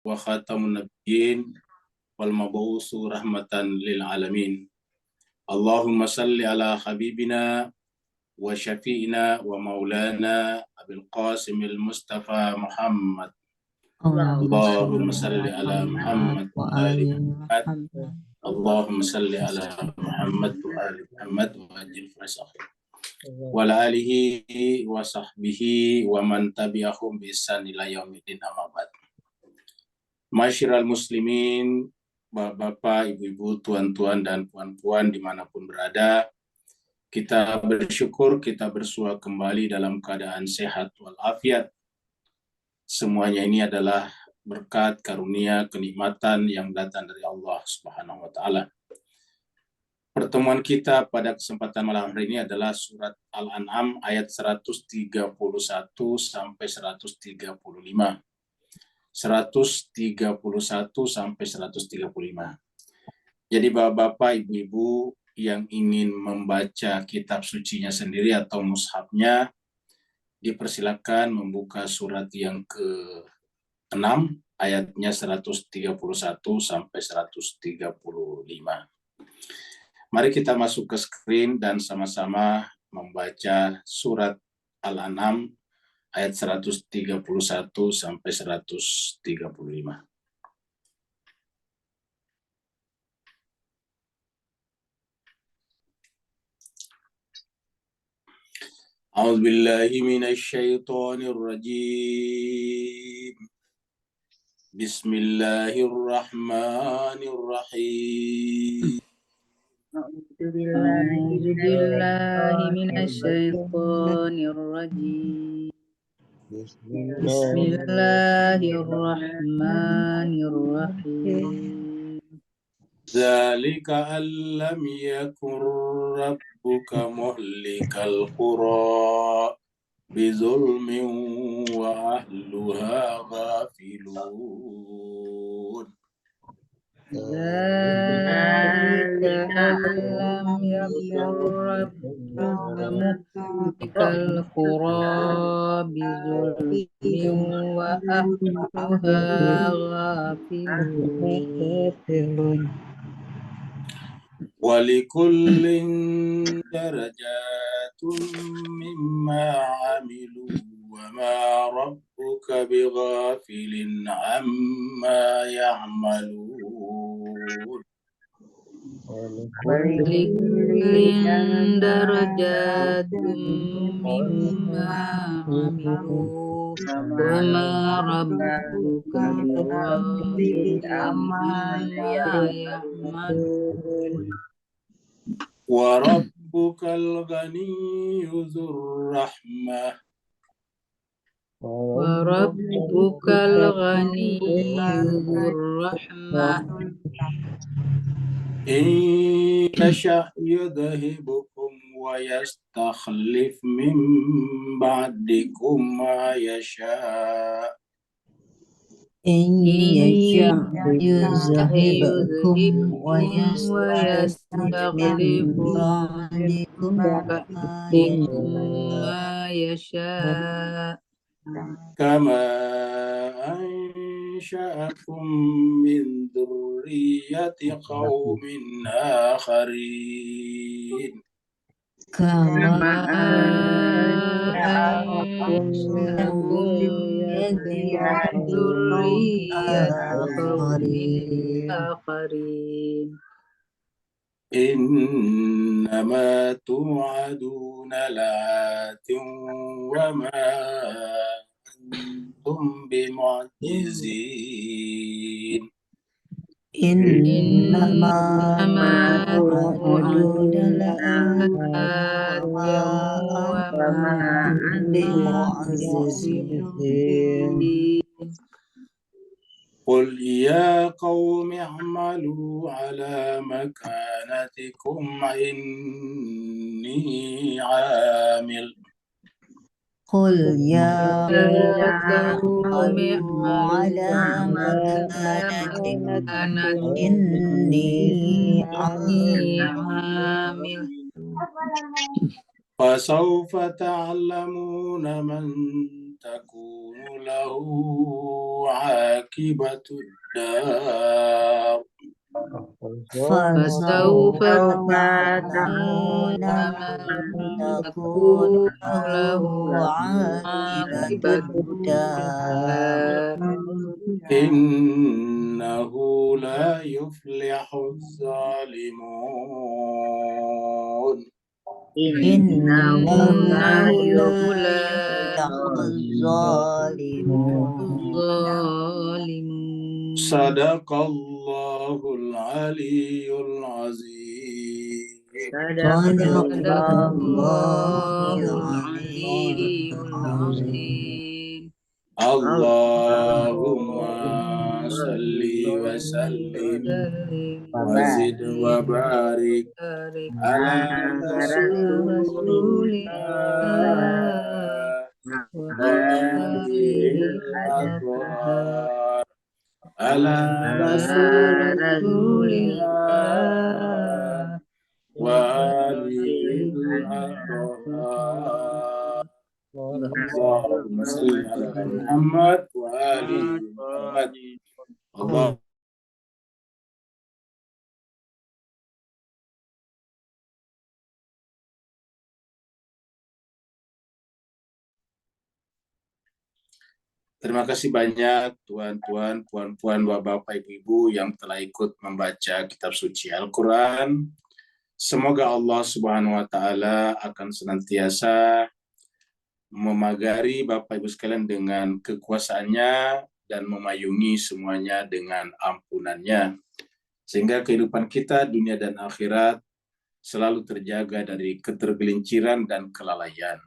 wa khatamun nabiyyin wal mabu'usu rahmatan lil alamin. Allahumma salli ala habibina wa syafi'ina wa maulana Abil Qasimil Mustafa Muhammad. Allahumma salli ala Muhammad wa ali Muhammad. Allahumma salli ala Muhammad wa ali Muhammad wa ajil farisah. Wa ala alihi wa sahbihi wa man tabi'ahum bi ihsan ila yaumiddin amma ba'd. Masyiral muslimin, bapak, ibu-ibu, tuan-tuan dan puan-puan dimanapun berada, kita bersyukur kita bersua kembali dalam keadaan sehat walafiat. Semuanya ini adalah berkat karunia kenikmatan yang datang dari Allah Subhanahu wa taala. Pertemuan kita pada kesempatan malam hari ini adalah surat Al-An'am ayat 131 sampai 135. 131 sampai 135. Jadi bapak-bapak, ibu-ibu yang ingin membaca kitab sucinya sendiri atau mushafnya, dipersilakan membuka surat yang ke-6 ayatnya 131 sampai 135. Mari kita masuk ke screen dan sama-sama membaca surat Al-An'am ayat 131 sampai 135. A'udzu billahi minasy syaithanir rajim. Bismillahirrahmanirrahim. أعوذ بالله من الشيطان الرجيم. بسم الله الرحمن الرحيم. ذلك أن لم يكن ربك مهلك القرى بظلم وأهلها غافلون. ذلك أن لم يكن ربك مهلك القرى بظلم وأهلها غافلون. ولكل درجات مما عملوا وما ربك بغافل عما يعملون. ولكل درجات مما عملوا وما ربك بغافل عما يعملون. وربك الغني ذو الرحمة وربك الغني ذو الرحمة إن يشأ يذهبكم ويستخلف من بعدكم ما يشاء. إن يشأ يذهبكم ويستخلف من بعدكم ما يشاء كما أنشأكم من ذرية قوم آخرين. كما أنشأكم من ذرية قوم آخرين. إنما توعدون لآت وما أنتم بمعجزين. إنما توعدون لآت وما أنتم بمعجزين. قل يا قوم اعملوا على مكانتكم إني عامل. قل يا قوم اعملوا على مكانتكم إني عامل. فسوف تعلمون من تكون له عاقبة الدار فسوف فسوف تعلمون من تكون له عاقبة الدار إنه لا يفلح الظالمون إنه لا لا يفلح الظالمون الظالمون صدق الله العلي العظيم صدق الله الله العلي العلي العظيم العظيم اللهم صل وسلم وزد وبارك بارك على على رسول رسول الله الله وآله وآله الأطهار الأطهار على على رسول رسول الله الله وآله وآله الأطهار الأطهار اللهم صل على محمد وآل محمد الله. Terima kasih banyak tuan-tuan, puan-puan, bapak-bapak, ibu-ibu yang telah ikut membaca kitab suci Al-Quran. Semoga Allah Subhanahu wa Ta'ala akan senantiasa memagari Bapak Ibu sekalian dengan kekuasaannya dan memayungi semuanya dengan ampunannya. Sehingga kehidupan kita, dunia dan akhirat, selalu terjaga dari ketergelinciran dan kelalaian.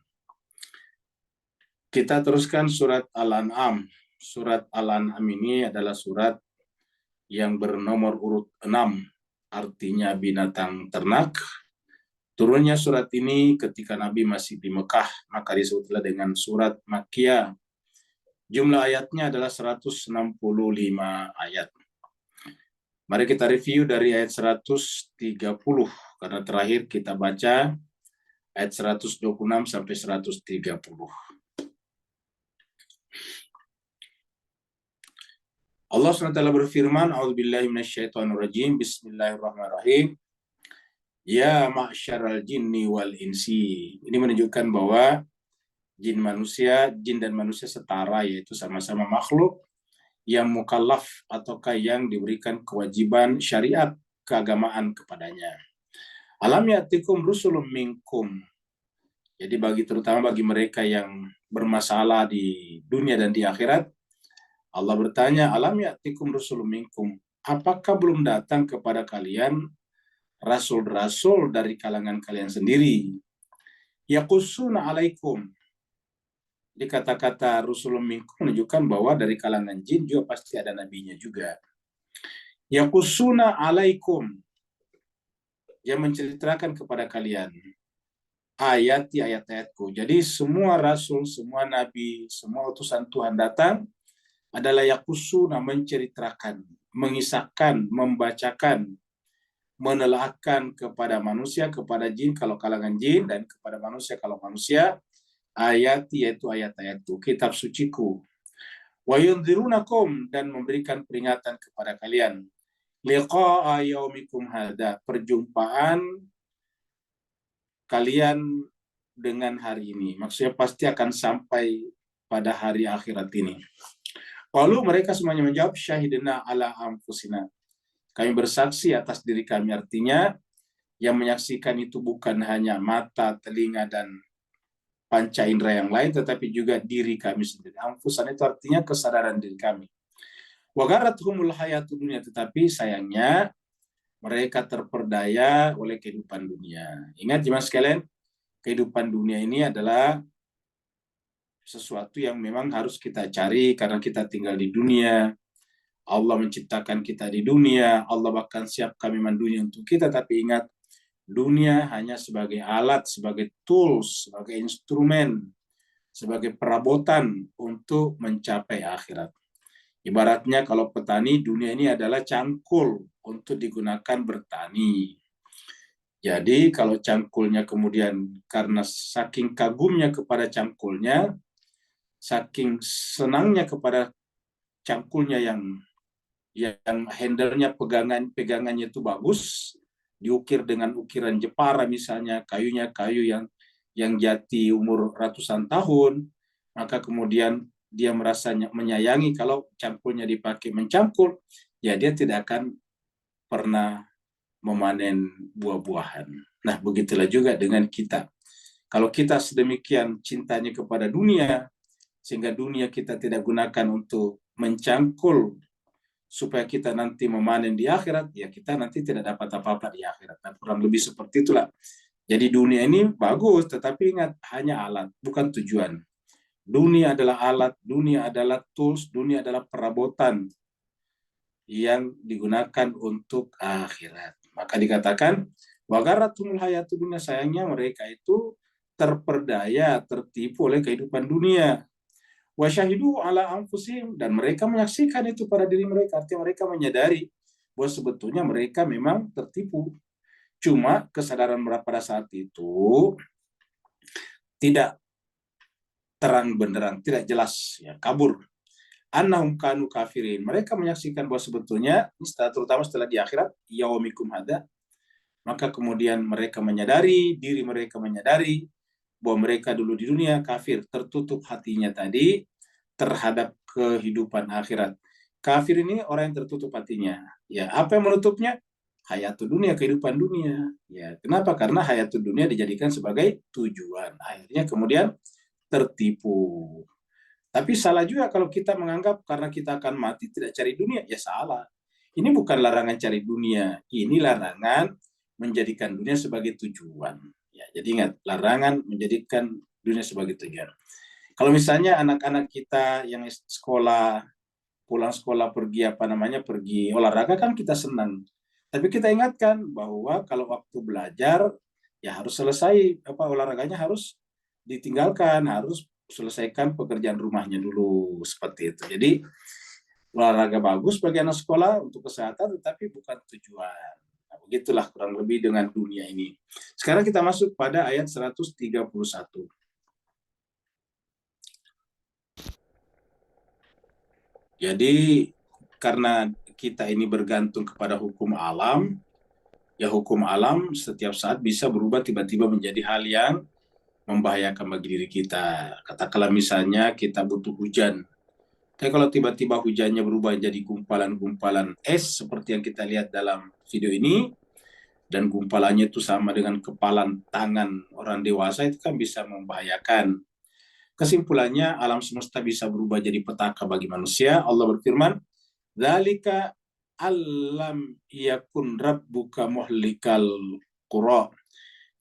Kita teruskan surat Al-An'am. Surat Al-An'am ini adalah surat yang bernomor urut 6, artinya binatang ternak. Turunnya surat ini ketika Nabi masih di Mekah, maka disebutlah dengan surat Makkiyah. Jumlah ayatnya adalah 165 ayat. Mari kita review dari ayat 130, karena terakhir kita baca ayat 126 sampai 130. Allah SWT berfirman, A'udzubillahi minasyaitonirrajim, Bismillahirrahmanirrahim. Ya ma'syaral jinni wal insi. Ini menunjukkan bahwa jin dan manusia setara, yaitu sama-sama makhluk yang mukallaf ataukah yang diberikan kewajiban syariat keagamaan kepadanya. Alam ya'tikum rusulun minkum. Jadi terutama bagi mereka yang bermasalah di dunia dan di akhirat, Allah bertanya, alam ya'tikum rusulun minkum. Apakah belum datang kepada kalian rasul-rasul dari kalangan kalian sendiri? Yaqussuna alaikum. Di kata-kata rusulun minkum menunjukkan bahwa dari kalangan jin juga pasti ada nabinya juga. Yaqussuna alaikum. Yang menceritakan kepada kalian ayat-ayatku. Jadi semua rasul, semua nabi, semua utusan Tuhan datang adalah yaqussuna, menceritakan, mengisahkan, membacakan, menelaahkan kepada manusia, kepada jin kalau kalangan jin, dan kepada manusia kalau manusia, ayat yaitu ayat-ayatku, kitab suciku. Wa yundzirunakum, dan memberikan peringatan kepada kalian. Liqa'a yaumikum hadza, perjumpaan kalian dengan hari ini. Maksudnya pasti akan sampai pada hari akhirat ini. Lalu mereka semuanya menjawab, syahidna ala anfusina. Kami bersaksi atas diri kami, artinya yang menyaksikan itu bukan hanya mata, telinga, dan panca indera yang lain, tetapi juga diri kami sendiri. Anfusan itu artinya kesadaran diri kami. Wa gharrathumul hayatud dunya, tetapi sayangnya mereka terperdaya oleh kehidupan dunia. Ingat jemaah sekalian, kehidupan dunia ini adalah sesuatu yang memang harus kita cari karena kita tinggal di dunia. Allah menciptakan kita di dunia, Allah bahkan siapkan memang dunia untuk kita, tapi ingat, dunia hanya sebagai alat, sebagai tools, sebagai instrumen, sebagai perabotan untuk mencapai akhirat. Ibaratnya kalau petani, dunia ini adalah cangkul untuk digunakan bertani. Jadi kalau cangkulnya kemudian karena saking kagumnya kepada cangkulnya, saking senangnya kepada cangkulnya yang handle-nya pegangannya itu bagus, diukir dengan ukiran Jepara misalnya, kayunya kayu yang jati umur ratusan tahun, maka kemudian dia merasa menyayangi kalau cangkulnya dipakai mencangkul, ya dia tidak akan pernah memanen buah-buahan. Nah, begitulah juga dengan kita. Kalau kita sedemikian cintanya kepada dunia, sehingga dunia kita tidak gunakan untuk mencangkul supaya kita nanti memanen di akhirat, ya kita nanti tidak dapat apa-apa di akhirat. Nah, kurang lebih seperti itulah. Jadi dunia ini bagus, tetapi ingat, hanya alat, bukan tujuan. Dunia adalah alat, dunia adalah tools, dunia adalah perabotan yang digunakan untuk akhirat. Maka dikatakan, wagaratumul hayatu dunia, sayangnya mereka itu terperdaya, tertipu oleh kehidupan dunia. Wasyahidu ala anfusihim, dan mereka menyaksikan itu pada diri mereka, artinya mereka menyadari bahwa sebetulnya mereka memang tertipu. Cuma kesadaran mereka pada saat itu tidak terang benderang, tidak jelas, ya, kabur. Annahum kanu kafirin. Mereka menyaksikan bahwa sebetulnya, terutama setelah di akhirat, yaumikum hada, maka kemudian mereka menyadari, diri mereka menyadari bahwa mereka dulu di dunia kafir, tertutup hatinya tadi terhadap kehidupan akhirat. Kafir ini orang yang tertutup hatinya. Ya, apa yang menutupnya? Hayatul dunia, kehidupan dunia. Ya, kenapa? Karena hayatul dunia dijadikan sebagai tujuan. Akhirnya kemudian tertipu. Tapi salah juga kalau kita menganggap karena kita akan mati tidak cari dunia, ya salah. Ini bukan larangan cari dunia, ini larangan menjadikan dunia sebagai tujuan. Ya, jadi ingat, larangan menjadikan dunia sebagai tujuan. Kalau misalnya anak-anak kita yang sekolah, pulang sekolah pergi olahraga, kan kita senang. Tapi kita ingatkan bahwa kalau waktu belajar, ya harus selesai olahraganya, harus ditinggalkan, harus selesaikan pekerjaan rumahnya dulu, seperti itu. Jadi olahraga bagus bagi anak sekolah untuk kesehatan, tetapi bukan tujuan. Nah, begitulah kurang lebih dengan dunia ini. Sekarang kita masuk pada ayat 131. Jadi karena kita ini bergantung kepada hukum alam, ya hukum alam setiap saat bisa berubah tiba-tiba menjadi hal yang membahayakan bagi diri kita. Katakanlah misalnya kita butuh hujan. Tapi kalau tiba-tiba hujannya berubah jadi gumpalan-gumpalan es seperti yang kita lihat dalam video ini, dan gumpalannya itu sama dengan kepalan tangan orang dewasa, itu kan bisa membahayakan. Kesimpulannya, alam semesta bisa berubah jadi petaka bagi manusia. Allah berfirman, "Dzalika alam yakun rabbuka muhlikal qura."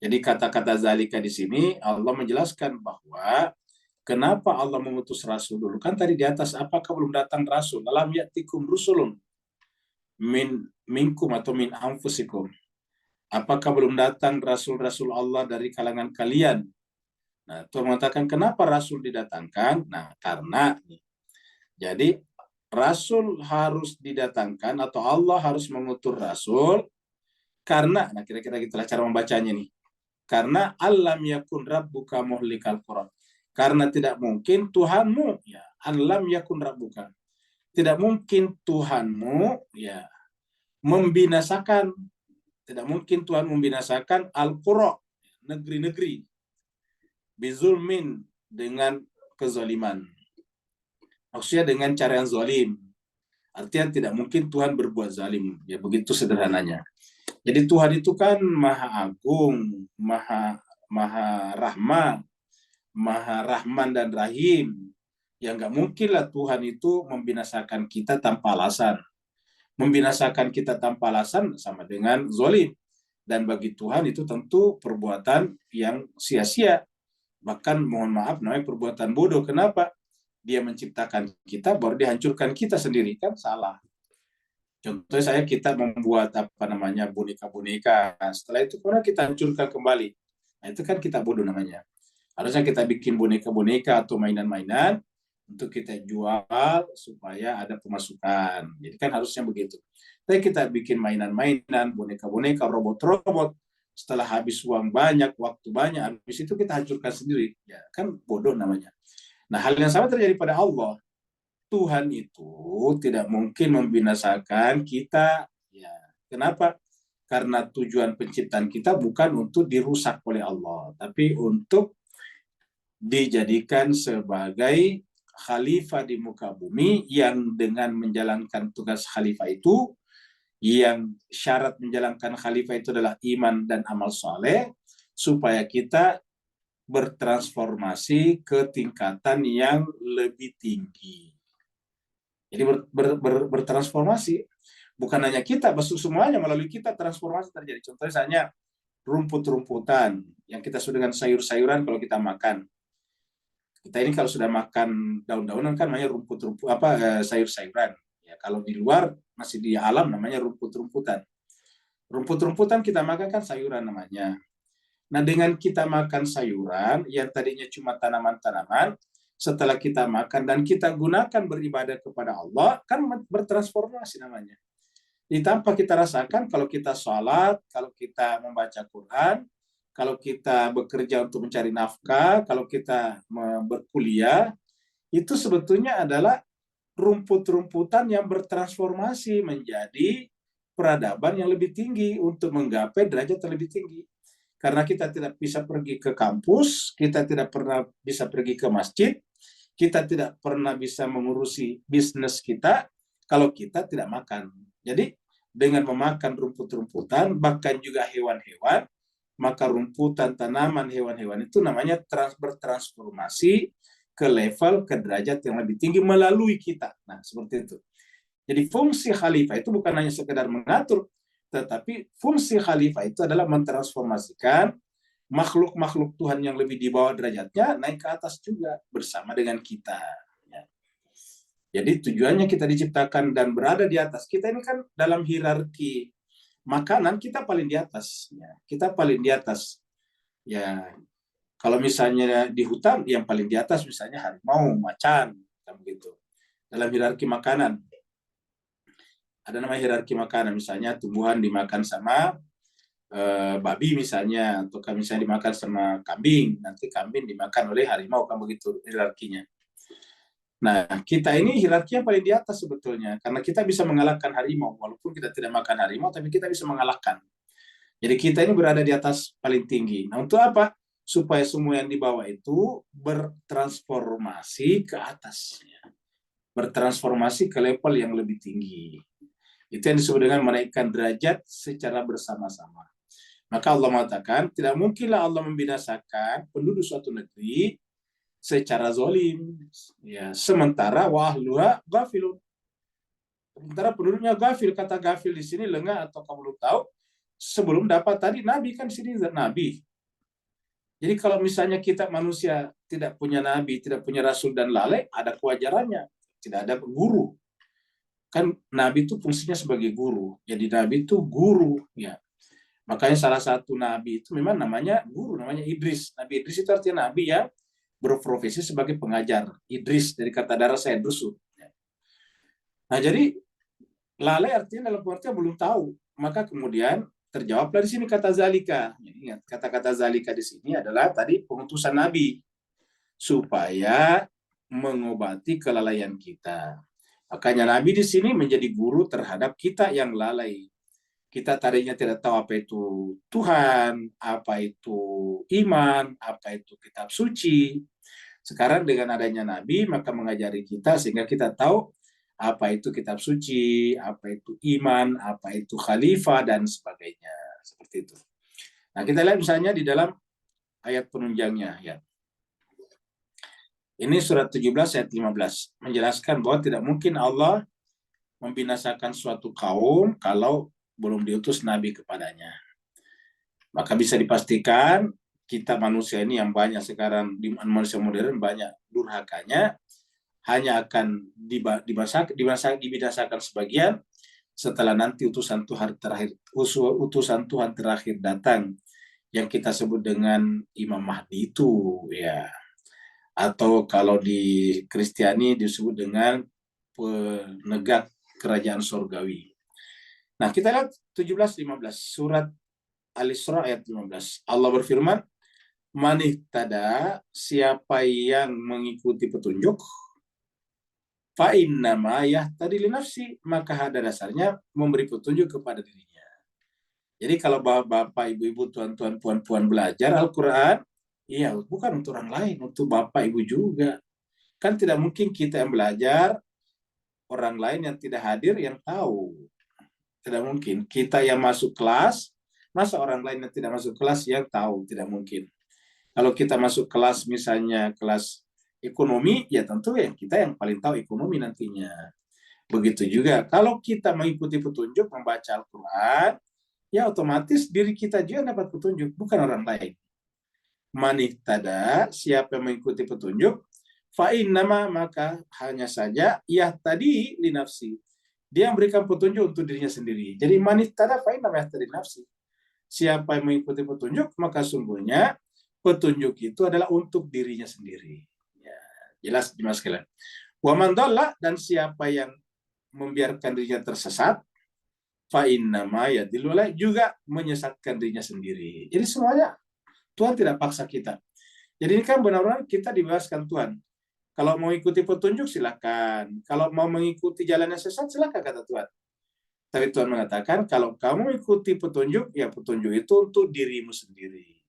Jadi kata-kata zalika di sini Allah menjelaskan bahwa kenapa Allah mengutus rasul dulu. Kan tadi di atas, apakah belum datang rasul? Alam ya'tikum rusulun minkum atau min anfusikum. Apakah belum datang rasul-rasul Allah dari kalangan kalian? Nah, Tuhan mengatakan kenapa rasul didatangkan? Nah, karena jadi rasul harus didatangkan atau Allah harus mengutus rasul karena, nah kira-kira gitulah cara membacanya nih. Karena alam yakun rabbuka muhlikal qura. Karena tidak mungkin Tuhanmu, ya, alam yakun rabbuka. Tidak mungkin Tuhanmu, ya, membinasakan. Tidak mungkin Tuhan membinasakan al-qura, negeri-negeri, bizulmin, dengan kezaliman. Maksudnya dengan cara yang zalim. Artinya tidak mungkin Tuhan berbuat zalim. Ya begitu sederhananya. Jadi Tuhan itu kan maha agung, maha rahman dan rahim. Ya nggak mungkin lah Tuhan itu membinasakan kita tanpa alasan. Membinasakan kita tanpa alasan sama dengan zalim. Dan bagi Tuhan itu tentu perbuatan yang sia-sia. Bahkan mohon maaf namanya perbuatan bodoh. Kenapa? Dia menciptakan kita baru dihancurkan kita sendiri, kan salah. Contohnya kita membuat boneka-boneka. Setelah itu kemudian kita hancurkan kembali. Nah, itu kan kita bodoh namanya. Harusnya kita bikin boneka-boneka atau mainan-mainan untuk kita jual supaya ada pemasukan. Jadi kan harusnya begitu. Tapi kita bikin mainan-mainan, boneka-boneka, robot-robot. Setelah habis uang banyak, waktu banyak, habis itu kita hancurkan sendiri. Ya, kan bodoh namanya. Nah, hal yang sama terjadi pada Allah. Tuhan itu tidak mungkin membinasakan kita. Ya, kenapa? Karena tujuan penciptaan kita bukan untuk dirusak oleh Allah, tapi untuk dijadikan sebagai khalifah di muka bumi yang dengan menjalankan tugas khalifah itu, yang syarat menjalankan khalifah itu adalah iman dan amal soleh, supaya kita bertransformasi ke tingkatan yang lebih tinggi. Jadi bertransformasi. Bukan hanya kita, semuanya melalui kita transformasi terjadi. Contohnya misalnya rumput-rumputan yang kita sebut dengan sayur-sayuran kalau kita makan. Kita ini kalau sudah makan daun-daunan kan namanya rumput-rumput sayur-sayuran. Ya, kalau di luar masih di alam namanya rumput-rumputan. Rumput-rumputan kita makan kan sayuran namanya. Nah, dengan kita makan sayuran yang tadinya cuma tanaman-tanaman, setelah kita makan dan kita gunakan beribadah kepada Allah, kan bertransformasi namanya. Jadi tanpa kita rasakan, kalau kita sholat, kalau kita membaca Quran, kalau kita bekerja untuk mencari nafkah, kalau kita berkuliah, itu sebetulnya adalah rumput-rumputan yang bertransformasi menjadi peradaban yang lebih tinggi untuk menggapai derajat yang lebih tinggi. Karena kita tidak bisa pergi ke kampus, kita tidak pernah bisa pergi ke masjid, kita tidak pernah bisa mengurusi bisnis kita kalau kita tidak makan. Jadi dengan memakan rumput-rumputan, bahkan juga hewan-hewan, maka rumputan, tanaman, hewan-hewan itu namanya bertransformasi ke level, ke derajat yang lebih tinggi melalui kita. Nah, seperti itu. Jadi fungsi khalifah itu bukan hanya sekedar mengatur, tetapi fungsi khalifah itu adalah mentransformasikan makhluk-makhluk Tuhan yang lebih di bawah derajatnya naik ke atas juga bersama dengan kita. Ya. Jadi tujuannya kita diciptakan dan berada di atas. Kita ini kan dalam hierarki makanan kita paling di atas. Ya. Kita paling di atas. Ya, kalau misalnya di hutan yang paling di atas misalnya harimau, macan, begitu. Dalam hierarki makanan ada nama hierarki makanan, misalnya tumbuhan dimakan sama babi misalnya, atau misalnya dimakan sama kambing, nanti kambing dimakan oleh harimau, kan begitu hierarkinya. Nah, kita ini hierarki yang paling di atas sebetulnya, karena kita bisa mengalahkan harimau, walaupun kita tidak makan harimau, tapi kita bisa mengalahkan. Jadi kita ini berada di atas paling tinggi. Nah, untuk apa? Supaya semua yang di bawah itu bertransformasi ke atasnya. Bertransformasi ke level yang lebih tinggi. Itu yang disebut dengan menaikkan derajat secara bersama-sama. Maka Allah mengatakan, tidak mungkinlah Allah membinasakan penduduk suatu negeri secara zalim. Ya, sementara wahluha gafilun. Sementara penduduknya gafil. Kata gafil di sini lengah atau kamu belum tahu. Sebelum dapat tadi Nabi, kan di sini Nabi. Jadi kalau misalnya kita manusia tidak punya Nabi, tidak punya Rasul dan lalai, ada kewajarannya. Tidak ada guru. Kan Nabi itu fungsinya sebagai guru. Jadi Nabi itu guru. Ya. Makanya salah satu Nabi itu memang namanya guru, namanya Idris. Nabi Idris itu artinya Nabi yang berprofesi sebagai pengajar. Idris dari kata darah saya dusu. Nah jadi lalai artinya dalam pengertian belum tahu. Maka kemudian terjawablah di sini kata zalika. Ingat, kata-kata zalika di sini adalah tadi pengutusan Nabi supaya mengobati kelalaian kita. Makanya Nabi di sini menjadi guru terhadap kita yang lalai. Kita tadinya tidak tahu apa itu Tuhan, apa itu iman, apa itu kitab suci. Sekarang dengan adanya Nabi, maka mengajari kita sehingga kita tahu apa itu kitab suci, apa itu iman, apa itu khalifah, dan sebagainya. Seperti itu. Nah, kita lihat misalnya di dalam ayat penunjangnya. Ya. Ini surat 17 ayat 15. Menjelaskan bahwa tidak mungkin Allah membinasakan suatu kaum kalau belum diutus Nabi kepadanya. Maka bisa dipastikan kita manusia ini yang banyak sekarang di manusia modern banyak durhakanya, hanya akan dibinasakan sebagian setelah nanti utusan Tuhan terakhir datang yang kita sebut dengan Imam Mahdi itu, ya. Atau kalau di Kristiani disebut dengan penegak kerajaan surgawi. Nah, kita lihat 17-15 surat Al-Isra ayat 15. Allah berfirman, Manihtada, siapa yang mengikuti petunjuk, fa innama yahtadi li nafsi, maka ada dasarnya memberi petunjuk kepada dirinya. Jadi kalau bapak, ibu-ibu, tuan-tuan, puan-puan belajar Al-Quran, iya bukan untuk orang lain, untuk bapak, ibu juga. Kan tidak mungkin kita yang belajar, orang lain yang tidak hadir yang tahu. Tidak mungkin. Kita yang masuk kelas, masa orang lain yang tidak masuk kelas yang tahu? Tidak mungkin. Kalau kita masuk kelas, misalnya kelas ekonomi, ya tentu ya kita yang paling tahu ekonomi nantinya. Begitu juga kalau kita mengikuti petunjuk membaca Al-Quran, ya otomatis diri kita juga dapat petunjuk, bukan orang lain. Manihtada, siapa yang mengikuti petunjuk, fa'innama, maka hanya saja yahtadi li nafsi. Dia memberikan petunjuk untuk dirinya sendiri. Jadi manihtada fa'innama yahtadi li nafsi. Siapa yang mengikuti petunjuk, maka sungguhnya petunjuk itu adalah untuk dirinya sendiri. Ya, jelas Mas sekalian. Wa man dhalla, dan siapa yang membiarkan dirinya tersesat, fa innama yadillu juga menyesatkan dirinya sendiri. Jadi semuanya Tuhan tidak paksa kita. Jadi ini kan benar-benar kita dibebaskan Tuhan. Kalau mau ikuti petunjuk silakan. Kalau mau mengikuti jalan yang sesat silakan, kata Tuhan. Tapi Tuhan mengatakan kalau kamu ikuti petunjuk, ya petunjuk itu untuk dirimu sendiri.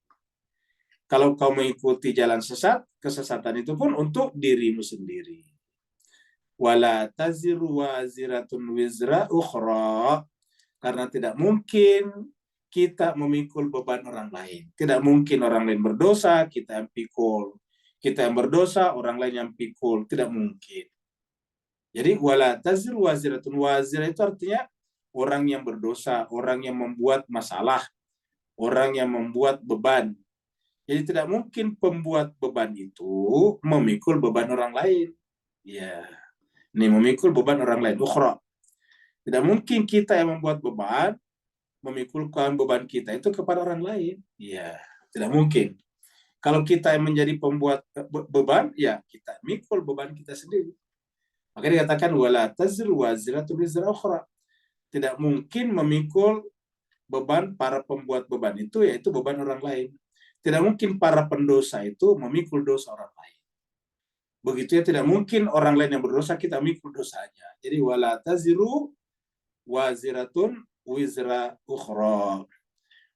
Kalau kau mengikuti jalan sesat, kesesatan itu pun untuk dirimu sendiri. Wala taziru waziratun wizra ukhra. Karena tidak mungkin kita memikul beban orang lain. Tidak mungkin orang lain berdosa, kita yang pikul. Kita yang berdosa, orang lain yang pikul. Tidak mungkin. Jadi, wala taziru waziratun. Wazirah itu artinya orang yang berdosa, orang yang membuat masalah, orang yang membuat beban. Jadi tidak mungkin pembuat beban itu memikul beban orang lain. Ya, ini memikul beban orang lain. Ukhra. Tidak mungkin kita yang membuat beban, memikulkan beban kita itu kepada orang lain. Ya, tidak mungkin. Kalau kita yang menjadi pembuat beban, ya kita mikul beban kita sendiri. Maka dikatakan wala tazru waziratun wizra ukhra. Tidak mungkin memikul beban para pembuat beban itu, yaitu beban orang lain. Tidak mungkin para pendosa itu memikul dosa orang lain. Begitu ya, tidak mungkin orang lain yang berdosa kita mikul dosanya. Jadi wala taziru waziratun wizra ukhra.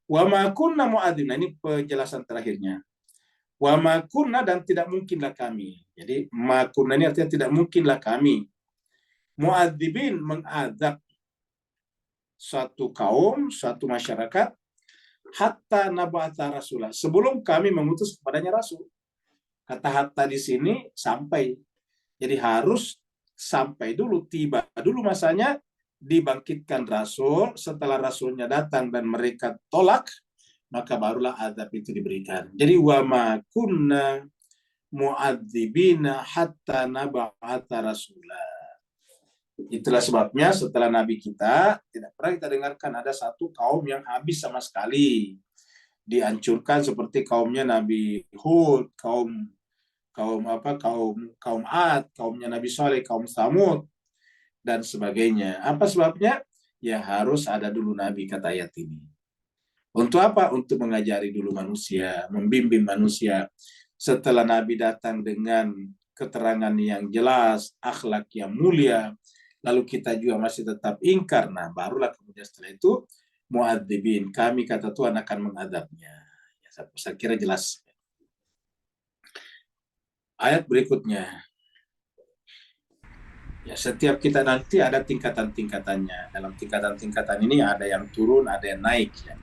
Wa ma kunna mu'adzibina, ini penjelasan terakhirnya. Wa ma kunna, dan tidak mungkinlah kami. Jadi ma kunna ini artinya tidak mungkinlah kami. Mu'adzibin, mengadab suatu kaum, suatu masyarakat, hatta naba'atha rasulah, sebelum kami mengutus kepadanya rasul. Kata hatta di sini sampai. Jadi harus sampai dulu, tiba dulu masanya dibangkitkan rasul. Setelah rasulnya datang dan mereka tolak, maka barulah azab itu diberikan. Jadi wa ma kunna mu'adzibina hatta naba'atha rasulah. Itulah sebabnya setelah Nabi kita, tidak pernah kita dengarkan ada satu kaum yang habis sama sekali. Dihancurkan seperti kaumnya Nabi Hud, kaum Ad, kaumnya Nabi Saleh, kaum Samud, dan sebagainya. Apa sebabnya? Ya harus ada dulu Nabi, kata ayat ini. Untuk apa? Untuk mengajari dulu manusia, membimbing manusia. Setelah Nabi datang dengan keterangan yang jelas, akhlak yang mulia, lalu kita juga masih tetap ingkar, nah barulah kemudian setelah itu mu'adzibin, kami, kata Tuhan, akan mengadabnya. Ya, saya kira jelas. Ayat berikutnya. Ya, setiap kita nanti ada tingkatan-tingkatannya. Dalam tingkatan-tingkatan ini ada yang turun, ada yang naik. Ya.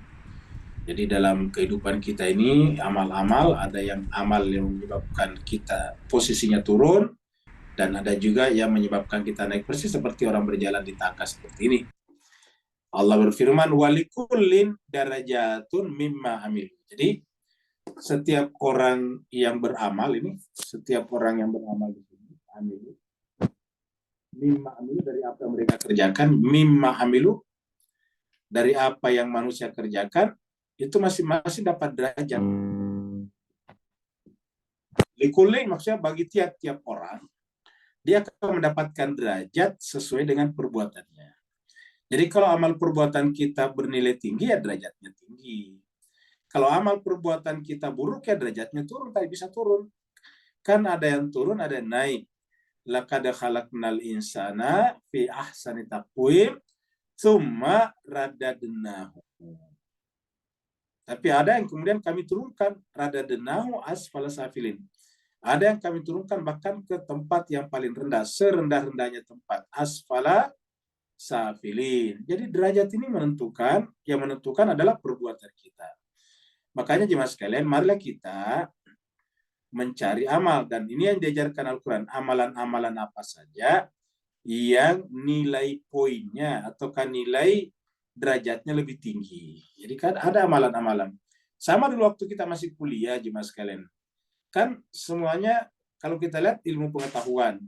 Jadi dalam kehidupan kita ini, amal-amal, ada yang amal yang menyebabkan kita posisinya turun, dan ada juga yang menyebabkan kita naik, persis seperti orang berjalan di tangga seperti ini. Allah berfirman, walikullin darajatun mimma amil. Jadi setiap orang yang beramal ini, setiap orang yang beramal di sini, amil, mimma amilu, dari apa yang mereka kerjakan, mimma amilu, dari apa yang manusia kerjakan, itu masing-masing dapat derajat. Likulin maksudnya bagi tiap-tiap orang, dia akan mendapatkan derajat sesuai dengan perbuatannya. Jadi kalau amal perbuatan kita bernilai tinggi, ya derajatnya tinggi. Kalau amal perbuatan kita buruk ya derajatnya turun, tapi bisa turun. Kan ada yang turun, ada yang naik. Laqad khalaqnal insana fi ahsani taqwim tsumma radadnahu. Tapi ada yang kemudian kami turunkan radadnahu asfala safilin. Ada yang kami turunkan bahkan ke tempat yang paling rendah, serendah-rendahnya tempat, asfala safilin. Jadi derajat ini menentukan, yang menentukan adalah perbuatan kita. Makanya jemaah sekalian, marilah kita mencari amal. Dan ini yang diajarkan Al-Quran. Amalan-amalan apa saja yang nilai poinnya ataukah nilai derajatnya lebih tinggi. Jadi kan ada amalan-amalan. Sama dulu waktu kita masih kuliah, jemaah sekalian. Kan semuanya kalau kita lihat ilmu pengetahuan.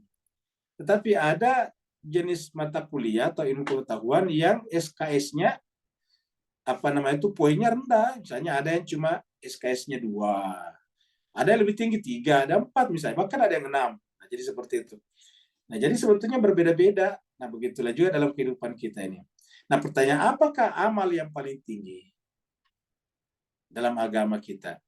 Tetapi ada jenis mata kuliah atau ilmu pengetahuan yang SKS-nya poinnya rendah. Misalnya ada yang cuma SKS-nya 2. Ada yang lebih tinggi 3, ada 4 misalnya, bahkan ada yang 6. Nah, jadi seperti itu. Nah, jadi sebetulnya berbeda-beda. Nah, begitulah juga dalam kehidupan kita ini. Nah, pertanyaan, apakah amal yang paling tinggi dalam agama kita?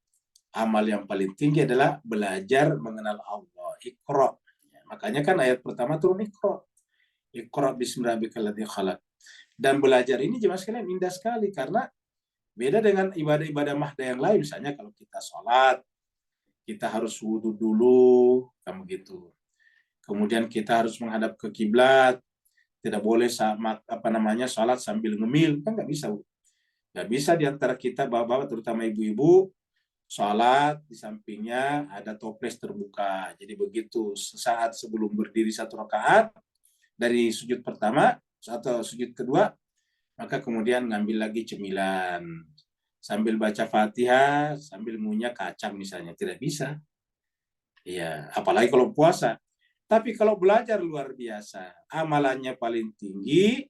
Amal yang paling tinggi adalah belajar mengenal Allah. Iqra. Ya, makanya kan ayat pertama turun Iqra. Iqra bismi rabbikal ladzi khalaq. Dan belajar ini jemaah sekalian indah sekali karena beda dengan ibadah-ibadah mahda yang lain. Misalnya kalau kita sholat, kita harus wudhu dulu, kamu gitu. Kemudian kita harus menghadap ke kiblat, tidak boleh sholat sambil ngemil, kan nggak bisa. Nggak bisa diantara kita bapak-bapak, terutama ibu-ibu, sholat di sampingnya ada toples terbuka. Jadi begitu sesaat sebelum berdiri 1 rakaat dari sujud pertama atau sujud kedua, maka kemudian ngambil lagi cemilan sambil baca Fatihah, sambil ngunyah kacang misalnya, tidak bisa. Iya, apalagi kalau puasa. Tapi kalau belajar luar biasa, amalannya paling tinggi,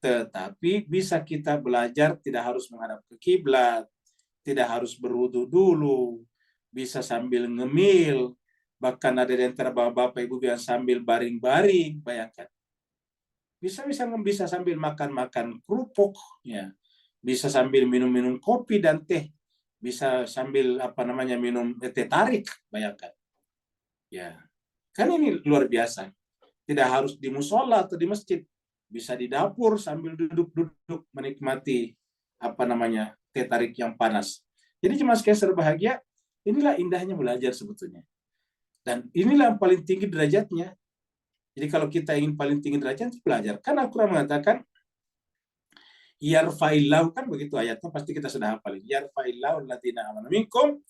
tetapi bisa kita belajar tidak harus menghadap ke kiblat, tidak harus berwudu dulu, bisa sambil ngemil, bahkan ada di antara bapak-bapak ibu yang sambil baring-baring, bayangkan. Bisa sambil makan-makan kerupuk, ya. Bisa sambil minum-minum kopi dan teh, bisa sambil minum teh tarik, bayangkan. Ya, kan ini luar biasa. Tidak harus di musola atau di masjid, bisa di dapur sambil duduk-duduk menikmati teh tarik yang panas. Jadi cuma sekedar bahagia, inilah indahnya belajar sebetulnya. Dan inilah yang paling tinggi derajatnya. Jadi kalau kita ingin paling tinggi derajat, belajar. Kan Al-Quran mengatakan, yarfa'illahu, kan begitu ayatnya, pasti kita sudah hafalin. Yarfa'illahu alladziina aamanu minkum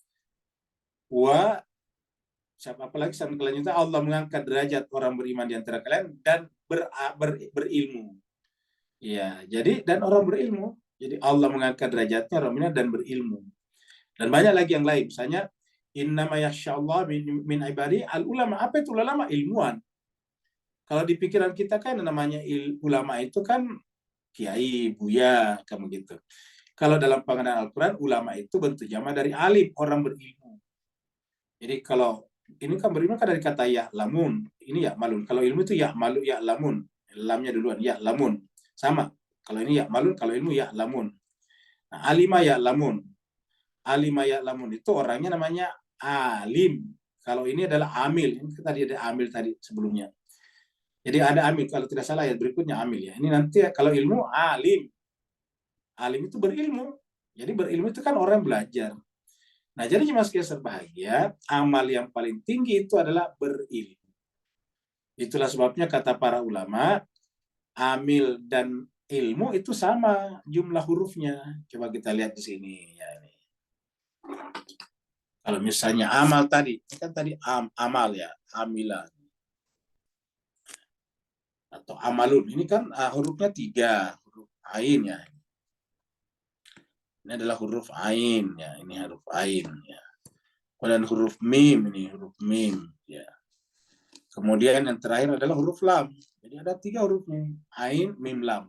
wa apalagi sampai kelanjutan, Allah mengangkat derajat orang beriman di antara kalian dan berilmu. Ya, jadi dan orang berilmu. Jadi Allah mengangkat derajatnya orang beriman dan berilmu. Dan banyak lagi yang lain. Misalnya, innama yakhshallah min ibadi al-ulama. Apa itu ulama? Ilmuwan. Kalau di pikiran kita kan namanya ulama itu kan kiai, buya, kamu gitu. Kalau dalam pengertian Al-Quran, ulama itu bentuk jama dari alim, orang berilmu. Jadi kalau ini kan berilmu kan dari kata ya lamun, ini ya malun. Kalau ilmu itu ya malu ya lamun, lamnya duluan ya lamun. Sama. Kalau ini ya malun, kalau ilmu ya lamun. Nah, alima ya lamun. Alima ya lamun itu orangnya namanya alim. Kalau ini adalah amil. Ini tadi ada amil tadi sebelumnya. Jadi ada amil, kalau tidak salah ya berikutnya amil ya. Ini nanti kalau ilmu alim. Alim itu berilmu. Jadi berilmu itu kan orang belajar. Nah, jadi jemaah sekalian berbahagia, amal yang paling tinggi itu adalah berilmu. Itulah sebabnya kata para ulama, amil dan ilmu itu sama jumlah hurufnya. Coba kita lihat di sini ya ini. Kalau misalnya amal tadi, kan tadi amal ya, amilan. Atau amalun, ini kan hurufnya 3, huruf ain ya. Ini adalah huruf ain ya, ini huruf ain ya. Kemudian huruf mim, ini huruf mim ya. Kemudian yang terakhir adalah huruf lam. Jadi ada 3 hurufnya, ain, mim, lam.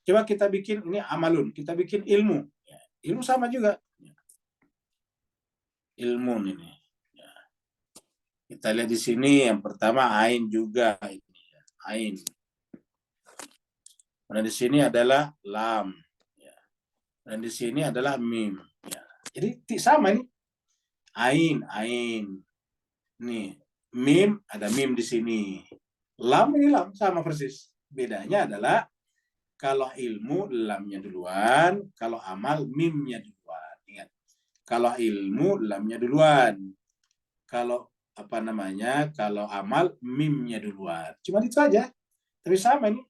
Coba kita bikin ini amalun, kita bikin ilmu. Ya. Ilmu sama juga. Ya. Ilmu ini. Ya. Kita lihat di sini yang pertama ain juga ini ya. Ain. Dan di sini adalah lam. Ya. Dan di sini adalah mim. Ya. Jadi sama ini. Ain. Nih, mim, ada mim di sini. Lam ini lam, sama persis. Bedanya adalah kalau ilmu lamnya duluan, kalau amal mimnya duluan. Ingat, kalau ilmu lamnya duluan. Kalau kalau amal mimnya duluan. Cuma itu aja. Tapi sama ini.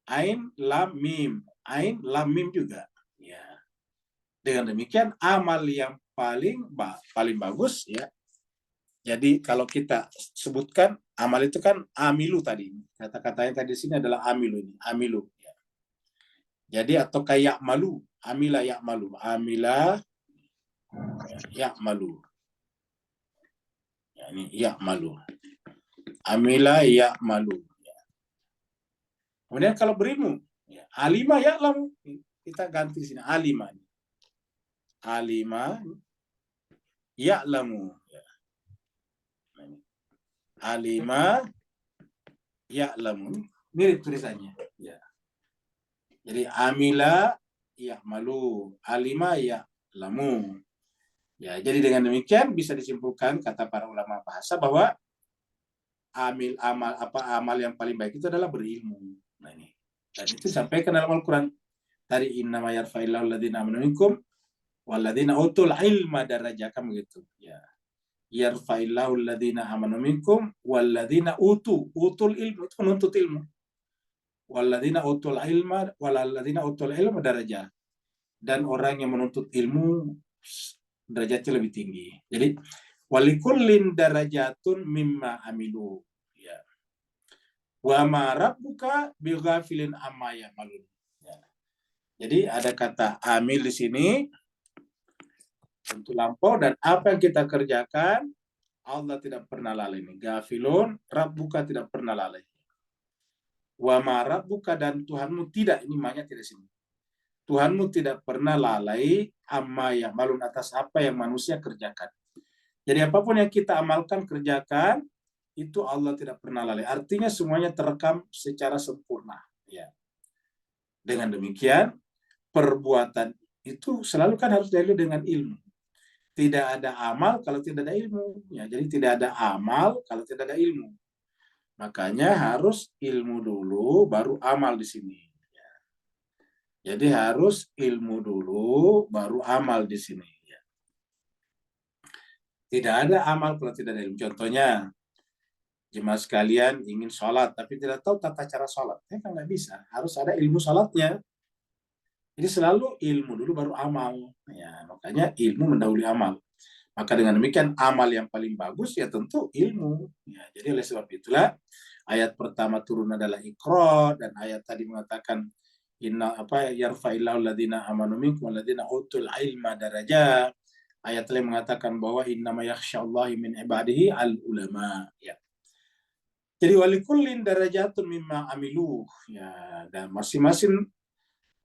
Ain, lam, mim. Ain, lam, mim juga. Ya. Dengan demikian amal yang paling bagus ya. Jadi kalau kita sebutkan amal itu kan amilu tadi. Kata-katanya tadi di sini adalah amilu ini, amilu. Ya. Jadi atau kayak malu, amila yak malu, amila yak malu. Ya, ini yak malu. Amila yak malu. Ya. Kemudian kalau berilmu, ya, alima yak lamu. Kita ganti di sini alima. Alima yak lamu. Ya. Alima ya'lamu. Mirip tulisannya. Ya. Jadi amila ya'malu, alima ya'lamu. Ya, jadi dengan demikian bisa disimpulkan kata para ulama bahasa bahwa amal yang paling baik itu adalah berilmu. Nah ini. Dan itu disampaikan dalam Al-Qur'an. Tadi innama yarfa'illahu alladziina aamanu minkum walladziina utul ilma darajat, kan begitu. Ya. Yarfa'illahu alladziina amanu minkum walladziina utul ilmu, itu menuntut ilmu. Walladziina utul ilma darajah. Dan orang yang menuntut ilmu derajatnya lebih tinggi. Jadi walikullin darajatun mimma amilu. Ya. Wa ma rabbuka bighafilin amma ya'malun. Ya. Jadi ada kata amil di sini untuk lampau, dan apa yang kita kerjakan Allah tidak pernah lalai. Gafilun, Rabbuka tidak pernah lalai. Wa ma rabbuka, dan Tuhanmu tidak, ini maknanya tidak sini. Tuhanmu tidak pernah lalai amma ya'malun, atas apa yang manusia kerjakan. Jadi apapun yang kita amalkan, kerjakan, itu Allah tidak pernah lalai. Artinya semuanya terekam secara sempurna. Ya. Dengan demikian, perbuatan itu selalu kan harus dilalui dengan ilmu. Tidak ada amal kalau tidak ada ilmu. Ya, jadi tidak ada amal kalau tidak ada ilmu. Makanya harus ilmu dulu, baru amal di sini. Ya. Jadi harus ilmu dulu, baru amal di sini. Ya. Tidak ada amal kalau tidak ada ilmu. Contohnya, jemaah sekalian ingin sholat, tapi tidak tahu tata cara sholat. Ya kan nggak bisa. Harus ada ilmu sholatnya. Jadi selalu ilmu dulu baru amal. Ya, makanya ilmu mendahului amal. Maka dengan demikian amal yang paling bagus ya tentu ilmu. Ya, jadi oleh sebab itulah ayat pertama turun adalah Iqra, dan ayat tadi mengatakan yarfa'illahu alladziina amanu minkum walladziina utul ilma darajat. Ayat lain mengatakan bahwa innama yakhsyallahi min ibadihi al ulama. Ya. Jadi walikullin darajatun mimma amilu. Ya, dan masing-masing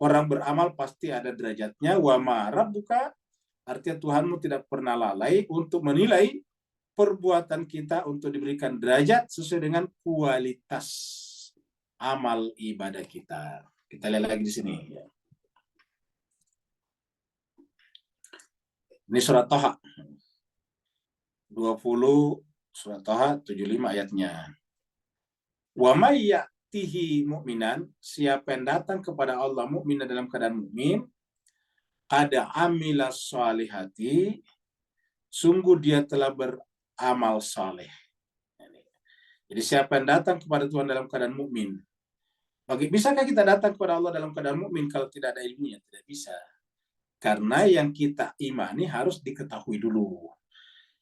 orang beramal pasti ada derajatnya. Wa ma rabbuka, artinya Tuhanmu tidak pernah lalai untuk menilai perbuatan kita untuk diberikan derajat sesuai dengan kualitas amal ibadah kita. Kita lihat lagi di sini. Ini surat Thaha 20, surat Thaha 75 ayatnya. Wa may ya'tihi mu'minan, siapa yang datang kepada Allah mukmin dalam keadaan mukmin, ada amila salihati, sungguh dia telah beramal saleh. Jadi siapa yang datang kepada Tuhan dalam keadaan mukmin? Bisakah kita datang kepada Allah dalam keadaan mukmin kalau tidak ada ilmunya? Tidak bisa. Karena yang kita imani harus diketahui dulu.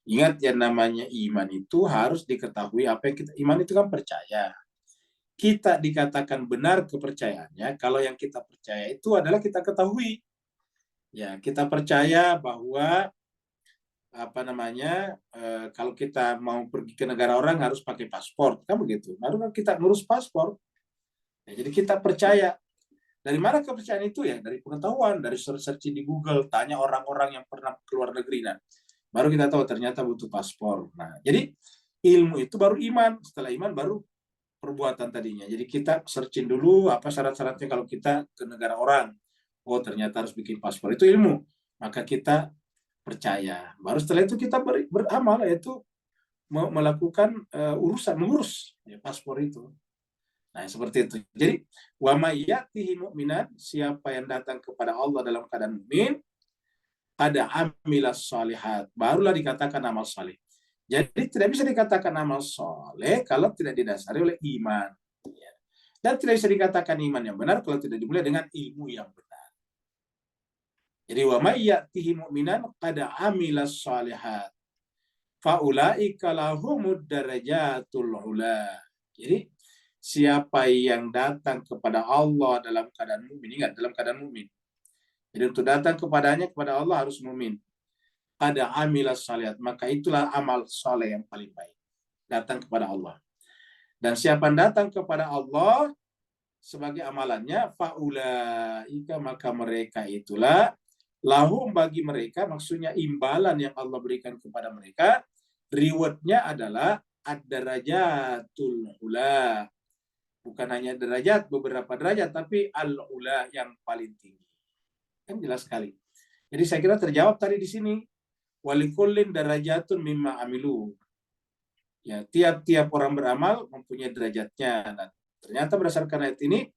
Ingat, yang namanya iman itu harus diketahui. Apa yang kita iman itu kan percaya. Kita dikatakan benar kepercayaannya kalau yang kita percaya itu adalah kita ketahui. Ya, kita percaya bahwa kalau kita mau pergi ke negara orang harus pakai paspor, kan begitu. Baru kita ngurus paspor. Ya, jadi kita percaya. Dari mana kepercayaan itu? Ya dari pengetahuan, dari search di Google, tanya orang-orang yang pernah keluar negeri. Nah, baru kita tahu ternyata butuh paspor. Nah, jadi ilmu itu baru iman. Setelah iman baru perbuatan tadinya. Jadi kita searching dulu apa syarat-syaratnya kalau kita ke negara orang. Oh, ternyata harus bikin paspor. Itu ilmu. Maka kita percaya. Baru setelah itu kita beramal, yaitu melakukan mengurus ya, paspor itu. Nah, seperti itu. Jadi, wa may ya'tihi mu'minan, siapa yang datang kepada Allah dalam keadaan mukmin, ada amilas salihat, barulah dikatakan amal saleh. Jadi tidak bisa dikatakan amal soleh kalau tidak didasari oleh iman. Dan tidak bisa dikatakan iman yang benar kalau tidak dimulai dengan ilmu yang benar. Jadi wa may ya'tihi mu'minan qad amilas salihat faulaika lahumud darajatul ula. Jadi siapa yang datang kepada Allah dalam keadaan mukmin, ingat dalam keadaan mukmin. Jadi untuk datang kepadanya, kepada Allah harus mukmin. Ada amilas salihat, maka itulah amal soleh yang paling baik. Datang kepada Allah. Dan siapa yang datang kepada Allah sebagai amalannya, faulaika, maka mereka itulah, lahum, bagi mereka, maksudnya imbalan yang Allah berikan kepada mereka, rewardnya adalah ad-darajatul ula. Bukan hanya derajat, beberapa derajat, tapi al-ula, yang paling tinggi. Kan jelas sekali. Jadi saya kira terjawab tadi di sini. Walikullin darajatun mimma amilu. Ya, tiap-tiap orang beramal mempunyai derajatnya. Dan ternyata berdasarkan ayat ini,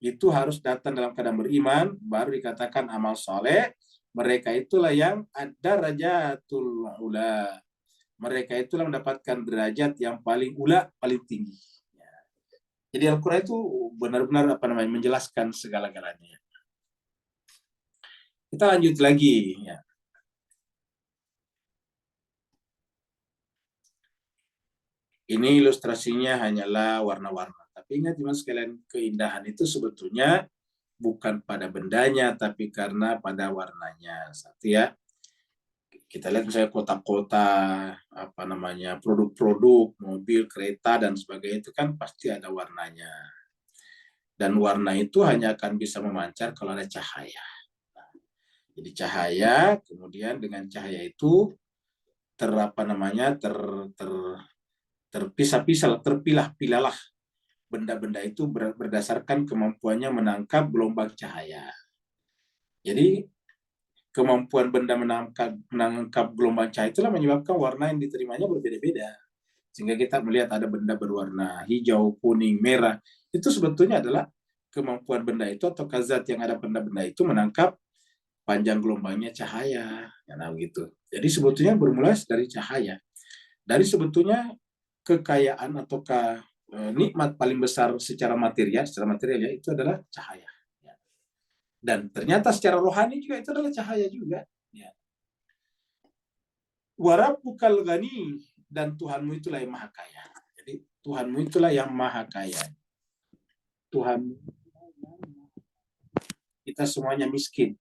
itu harus datang dalam keadaan beriman, baru dikatakan amal soleh. Mereka itulah yang ad-darajatul ula. Mereka itulah mendapatkan derajat yang paling ula, paling tinggi. Ya. Jadi Al-Quran itu benar-benar menjelaskan segala-galanya. Kita lanjut lagi. Ya. Ini ilustrasinya hanyalah warna-warna. Tapi ingat teman sekalian, keindahan itu sebetulnya bukan pada bendanya, tapi karena pada warnanya. Satu ya, kita lihat misalnya kota-kota, produk-produk, mobil, kereta, dan sebagainya, itu kan pasti ada warnanya. Dan warna itu hanya akan bisa memancar kalau ada cahaya. Jadi cahaya, kemudian dengan cahaya itu terpilah-pilahlah benda-benda itu berdasarkan kemampuannya menangkap gelombang cahaya. Jadi kemampuan benda menangkap gelombang cahaya itulah menyebabkan warna yang diterimanya berbeda-beda. Sehingga kita melihat ada benda berwarna hijau, kuning, merah. Itu sebetulnya adalah kemampuan benda itu atau zat yang ada pada benda itu menangkap panjang gelombangnya cahaya. Nah, gitu. Jadi sebetulnya bermula dari cahaya. Dari sebetulnya kekayaan ataukah nikmat paling besar secara material ya, itu adalah cahaya. Dan ternyata secara rohani juga itu adalah cahaya juga. Warabbukal ghani, dan Tuhanmu itulah yang maha kaya. Jadi Tuhanmu itulah yang maha kaya. Tuhan, kita semuanya miskin.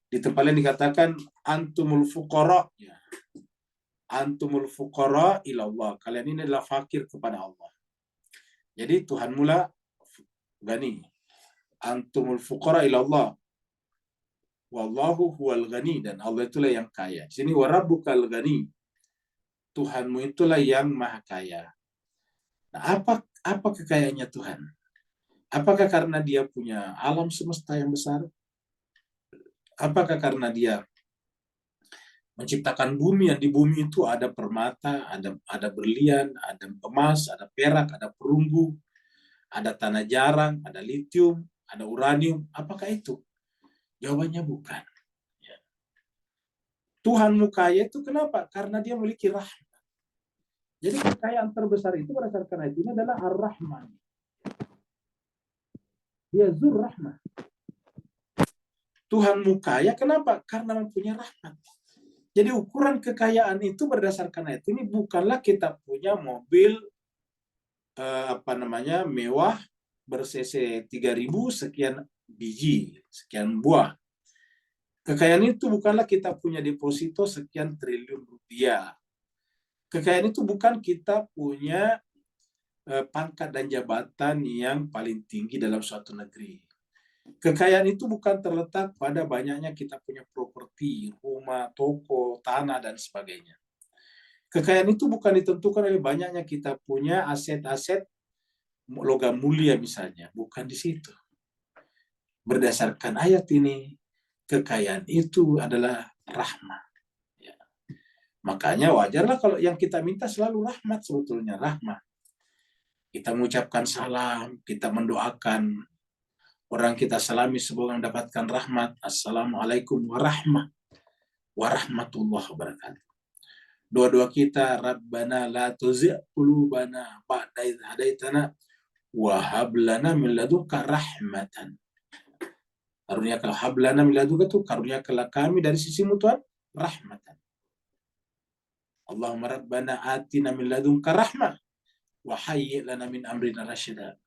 Di tempat lain dikatakan antumul fuqara. Ya. Antumul fuqara ilallah. Kalian ini adalah fakir kepada Allah. Jadi Tuhan mula gani. Antumul fuqara ilallah. Wallahu huwal ghani, dan Allah itulah yang kaya. Di sini warabbukal ghani. Tuhanmu itulah yang maha kaya. Nah, apa kekayaannya Tuhan? Apakah karena dia punya alam semesta yang besar? Apakah karena dia menciptakan bumi, yang di bumi itu ada permata, ada berlian, ada emas, ada perak, ada perunggu, ada tanah jarang, ada litium, ada uranium? Apakah itu? Jawabannya bukan. Tuhanmu kaya itu kenapa? Karena dia memiliki rahmat. Jadi kekayaan terbesar itu berdasarkan ayat ini adalah Ar-Rahman. Dia Zur Rahmah. Tuhanmu kaya kenapa? Karena mempunyai rahmat. Jadi ukuran kekayaan itu berdasarkan ayat ini bukanlah kita punya mobil mewah ber-cc 3.000 sekian biji, sekian buah. Kekayaan itu bukanlah kita punya deposito sekian triliun rupiah. Kekayaan itu bukan kita punya pangkat dan jabatan yang paling tinggi dalam suatu negeri. Kekayaan itu bukan terletak pada banyaknya kita punya properti, rumah, toko, tanah, dan sebagainya. Kekayaan itu bukan ditentukan oleh banyaknya kita punya aset-aset logam mulia misalnya. Bukan di situ. Berdasarkan ayat ini, kekayaan itu adalah rahmat. Makanya wajarlah kalau yang kita minta selalu rahmat, sebetulnya rahmat. Kita mengucapkan salam, kita mendoakan orang kita salami semoga mendapatkan rahmat. Assalamualaikum warahmatullahi wabarakatuh. Doa-doa kita, Rabbana la tuzigh qulubana ba'da idh hadaitana wa hab lana min ladunka rahmatan. Karuniakanlah hablana min ladunka, itu karuniakanlah kami dari sisimu Tuhan rahmatan. Allahumma rabbana atina min ladunka rahmah wa hayyi' lana min amrina rasyada.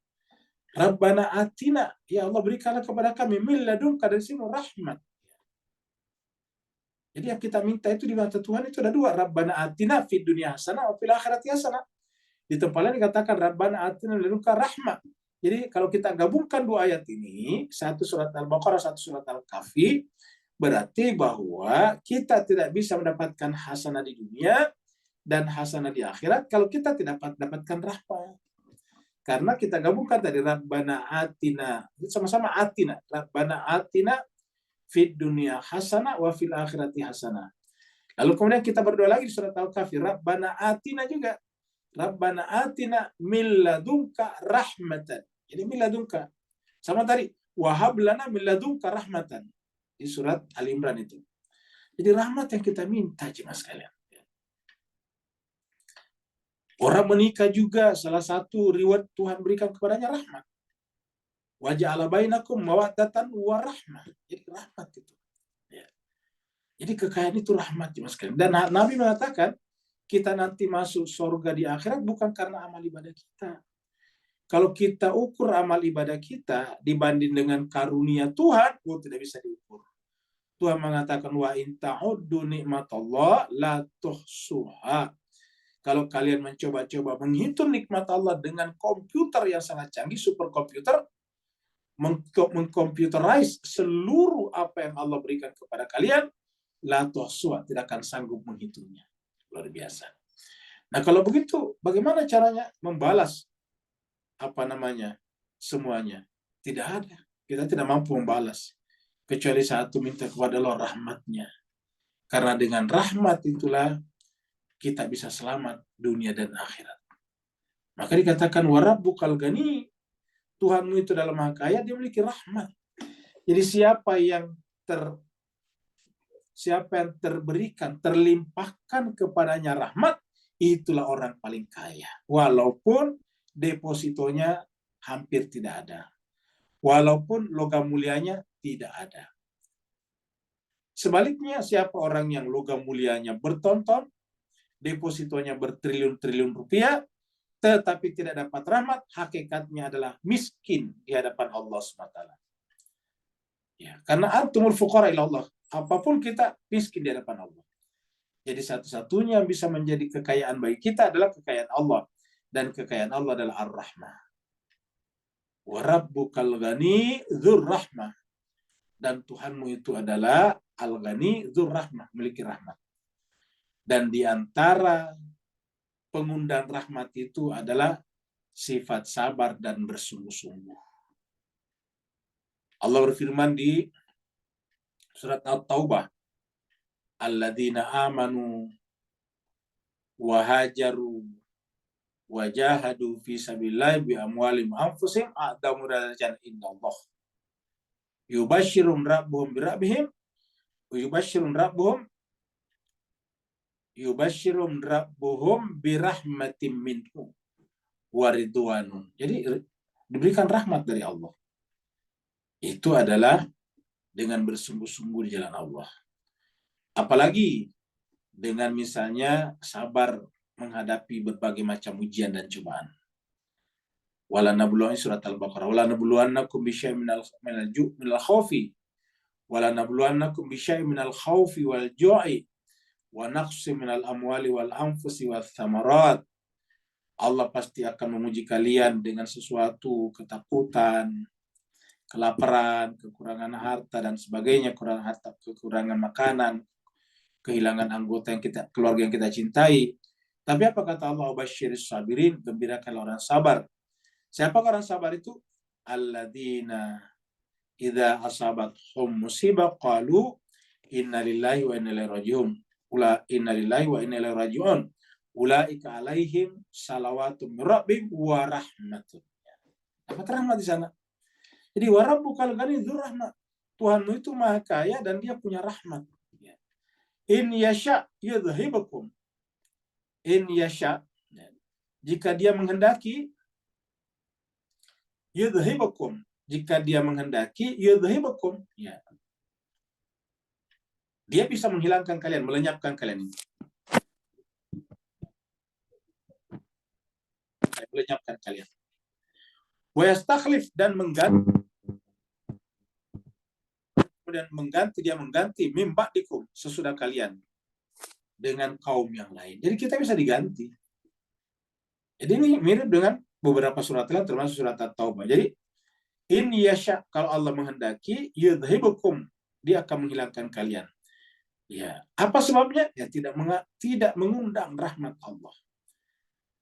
Rabbana atina, ya Allah berikanlah kepada kami min ladunka, dari sisimu rahmat. Jadi yang kita minta itu di mata Tuhan itu ada dua, Rabbana atina fid dunya hasanah wa fil akhirati hasanah. Di tempat lain dikatakan Rabbana atina min ladunka rahmah. Jadi kalau kita gabungkan dua ayat ini, satu surat Al-Baqarah, satu surat Al-Kahfi, berarti bahwa kita tidak bisa mendapatkan hasanah di dunia dan hasanah di akhirat kalau kita tidak dapatkan rahmat. Karena kita gabungkan tadi Rabbana atina, sama-sama atina, Rabbana atina fid dunya hasanah wa fil akhirati hasanah. Lalu kemudian kita berdoa lagi di surat Al-Kahfi, Rabbana atina juga. Rabbana atina min ladunka rahmatan. Jadi min ladunka. Sama tadi, wahab lana min ladunka rahmatan. Di surat Al-Imran itu. Jadi rahmat yang kita minta, jemaah sekalian. Orang menikah juga salah satu reward Tuhan berikan kepadanya rahmat. Wa ja'ala bainakum mawaddatan wa rahmah. Jadi rahmat itu. Ya. Jadi kekayaan itu rahmat, jemaah sekalian. Dan Nabi mengatakan kita nanti masuk surga di akhirat bukan karena amal ibadah kita. Kalau kita ukur amal ibadah kita dibanding dengan karunia Tuhan, tidak bisa diukur. Tuhan mengatakan wa in ta'uddu nikmatallah la tuhsuha. Kalau kalian mencoba-coba menghitung nikmat Allah dengan komputer yang sangat canggih, superkomputer, mengkomputerize seluruh apa yang Allah berikan kepada kalian, la tuhsuha, tidak akan sanggup menghitungnya. Luar biasa. Nah, kalau begitu, bagaimana caranya membalas semuanya? Tidak ada. Kita tidak mampu membalas. Kecuali satu, minta kepada Allah rahmatnya. Karena dengan rahmat itulah kita bisa selamat dunia dan akhirat. Maka dikatakan warabbukal gani, Tuhanmu itu dalam Maha Kaya, dia memiliki rahmat. Jadi siapa yang terberikan, terlimpahkan kepadanya rahmat, itulah orang paling kaya. Walaupun depositonya hampir tidak ada. Walaupun logam mulianya tidak ada. Sebaliknya, siapa orang yang logam mulianya bertonton, depositonya bertriliun-triliun rupiah, tetapi tidak dapat rahmat, hakikatnya adalah miskin di hadapan Allah SWT. Ya, karena antumul fuqara ila Allah. Apapun kita miskin di hadapan Allah. Jadi satu-satunya yang bisa menjadi kekayaan bagi kita adalah kekayaan Allah. Dan kekayaan Allah adalah ar-rahmah. Wa rabbukal ghani dzur rahmah. Dan Tuhanmu itu adalah al-ghani dzur rahmah, memiliki rahmat. Dan di antara pengundang rahmat itu adalah sifat sabar dan bersungguh-sungguh. Allah berfirman di surat At-Taubah, alladzina amanu wa hajaru wa jahadu fi sabilillah bi amwalihim anfusihim a'damu darajatan indallah. Yubashshirum rabbuhum birabbihim wa yubashshirum rabbuhum birahmatin minhu wa ridwanun. Jadi diberikan rahmat dari Allah. Itu adalah dengan bersungguh-sungguh di jalan Allah. Apalagi dengan misalnya sabar menghadapi berbagai macam ujian dan cobaan. Wala nabluwannakum, surat Al-Baqarah, wala nabluwannakum bisyai'in minal khawfi wala nabluwannakum bisyai'in minal khawfi wal ju'i wa naqsi minal amwali wal anfusi wath thamarat. Allah pasti akan menguji kalian dengan sesuatu ketakutan, kelaparan, kekurangan harta dan sebagainya, kekurangan makanan, kehilangan anggota keluarga yang kita cintai. Tapi apa kata Allah? Basyiris sabirin, gembirakanlah orang sabar. Siapa orang sabar itu? Alladzina idza asabathum musibah qalu inna lillahi wa inna ilaihi raji'un. inna lillahi wa inna ilaihi raji'un. Ulaika alaihim salawatun min rabbihim wa rahmatun. Dapat rahmat di sana. Jadi wa rabbukal ghani dzur rahmat. Tuhanmu itu maha kaya dan dia punya rahmat. In yasha yudhibukum. In yasha, jika dia menghendaki, yudhibukum. Jika dia menghendaki, yudhibukum. Ya. Dia bisa menghilangkan kalian, melenyapkan kalian. Melenyapkan kalian. Wa yastakhlif, dan mengganti. Kemudian dia mengganti mim ba'dikum, sesudah kalian, dengan kaum yang lain. Jadi kita bisa diganti. Jadi ini mirip dengan beberapa surat lain, termasuk surat At-Taubah. Jadi in yasha, kalau Allah menghendaki, yudhibukum, dia akan menghilangkan kalian. Ya, apa sebabnya? Ya tidak mengundang rahmat Allah.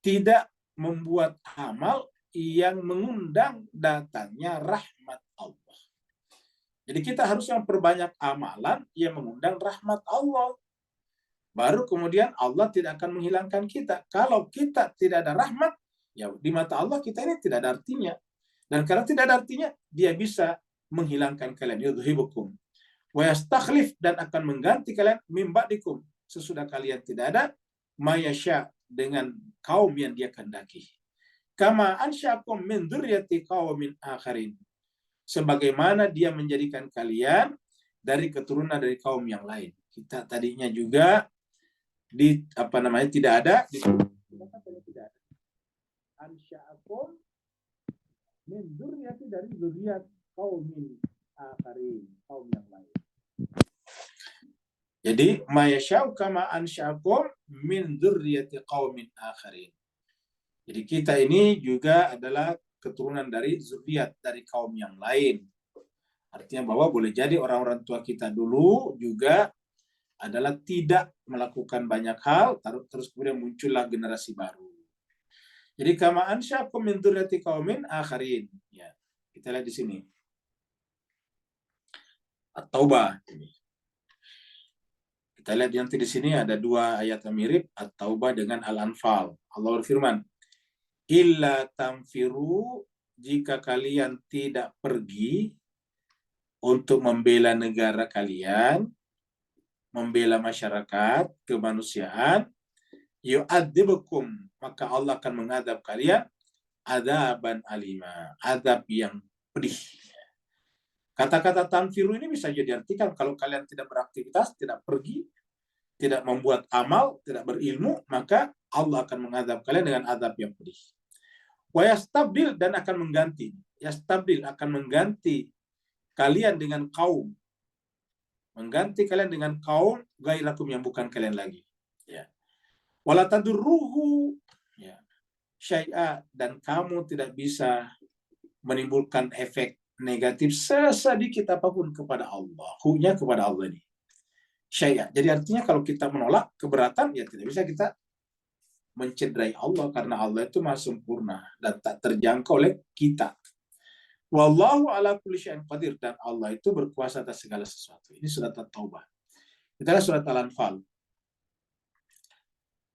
Tidak membuat amal yang mengundang datangnya rahmat Allah. Jadi kita harus memperbanyak amalan yang mengundang rahmat Allah. Baru kemudian Allah tidak akan menghilangkan kita. Kalau kita tidak ada rahmat, ya di mata Allah kita ini tidak ada artinya. Dan karena tidak ada artinya, dia bisa menghilangkan kalian. Yudhibukum. Wa yastakhlif, dan akan mengganti kalian mim ba'dikum, sesudah kalian tidak ada, mayasya, dengan kaum yang dia kehendaki. Kama ansya'akum min dzurriyyati qaumin akharin. Sebagaimana dia menjadikan kalian dari keturunan dari kaum yang lain. Kita tadinya juga tidak ada, tidak ada. Ansya'akum min dzurriyyati, dari dzurriyyat qaumin akharin, kaum yang lain. Jadi mayasya'u kama ansya'akum min dzurriyyati qaumin akharin. Jadi kita ini juga adalah keturunan dari zuriat dari kaum yang lain. Artinya bahwa boleh jadi orang-orang tua kita dulu juga adalah tidak melakukan banyak hal, terus kemudian muncullah generasi baru. Jadi kama ansya'akum min dzurriyyati qaumin akharin. Ya, kita lihat di sini. At-Taubah. Kita lihat nanti di sini ada dua ayat yang mirip, At-Taubah dengan Al-Anfal. Allah berfirman, illa tamfiru, jika kalian tidak pergi untuk membela negara kalian, membela masyarakat, kemanusiaan, yu'adzibukum, maka Allah akan mengadab kalian adzaban alima, adab yang pedih. Kata-kata tanfiru ini bisa jadi artikan kalau kalian tidak beraktivitas, tidak pergi, tidak membuat amal, tidak berilmu, maka Allah akan mengadab kalian dengan adab yang pedih. Wa yastabdil, dan akan mengganti. Yastabdil, akan mengganti kalian dengan kaum. Mengganti kalian dengan kaum gairakum, yang bukan kalian lagi. Ya. Wala tadurruhu, ya, syai'a, dan kamu tidak bisa menimbulkan efek negatif sesedikit apapun kepada Allah. Hunya kepada Allah ini. Syai'a. Jadi artinya kalau kita menolak, keberatan, ya tidak bisa kita mencederai Allah, karena Allah itu maha sempurna dan tak terjangkau oleh kita. Wallahu ala kulli syai'in qadir, dan Allah itu berkuasa atas segala sesuatu. Ini surat At-Taubah. Kita lihat surat Al-Anfal.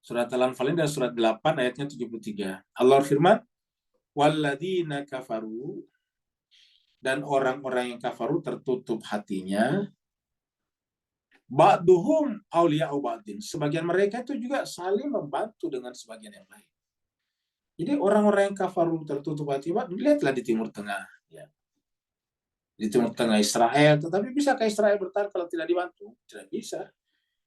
Surat Al-Anfal ini adalah surat 8 ayatnya 73. Allah firman, walladzina kafaru, dan orang-orang yang kafaru tertutup hatinya, ba'duhum awliya'u ba'din, sebagian mereka itu juga saling membantu dengan sebagian yang lain. Jadi orang-orang yang kafaru tertutup hati, lihatlah di Timur Tengah, ya. Di Timur Tengah Israel, tetapi bisa ke Israel bertahan kalau tidak dibantu? Tidak bisa.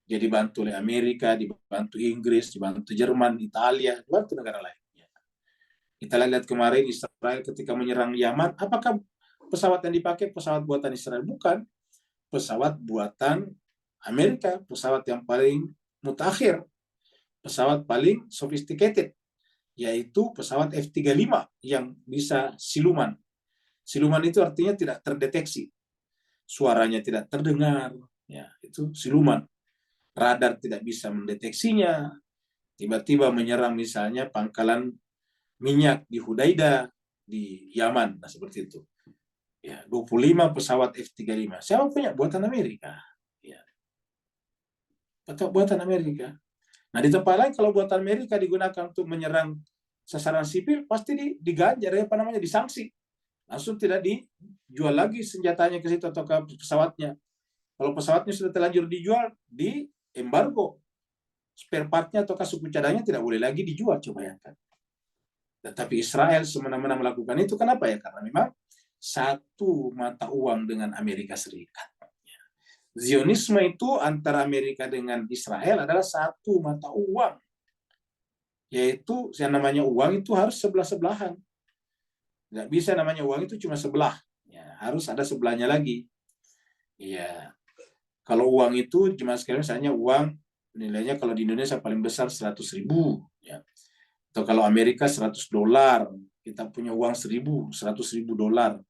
Dia dibantu oleh Amerika, dibantu Inggris, dibantu Jerman, Italia, dibantu negara lain. Ya. Kita lihat kemarin Israel ketika menyerang Yaman, apakah pesawat yang dipakai pesawat buatan Israel? Bukan. Pesawat buatan Amerika, pesawat yang paling mutakhir, pesawat paling sophisticated, yaitu pesawat F-35 yang bisa siluman. Siluman itu artinya tidak terdeteksi, suaranya tidak terdengar, ya, itu siluman. Radar tidak bisa mendeteksinya, tiba-tiba menyerang misalnya pangkalan minyak di Hudaidah, di Yaman, nah seperti itu. Ya, 25 pesawat F-35. Siapa punya? Buatan Amerika. Ya. atau buatan Amerika. Nah, di tempat lain kalau buatan Amerika digunakan untuk menyerang sasaran sipil, pasti diganjar, disanksi. Langsung tidak dijual lagi senjatanya ke situ atau ke pesawatnya. Kalau pesawatnya sudah terlanjur dijual, di embargo. Spare partnya atau suku cadangnya tidak boleh lagi dijual, coba bayangkan. Tetapi Israel semena-mena melakukan itu, kenapa ya? Karena memang satu mata uang dengan Amerika Serikat. Zionisme itu antara Amerika dengan Israel adalah satu mata uang. Yaitu yang namanya uang itu harus sebelah-sebelahan. Nggak bisa namanya uang itu cuma sebelah. Ya, harus ada sebelahnya lagi. Ya, kalau uang itu cuma sekali misalnya uang nilainya kalau di Indonesia paling besar 100.000. Ya. Atau kalau Amerika $100, kita punya uang 100.000 dolar.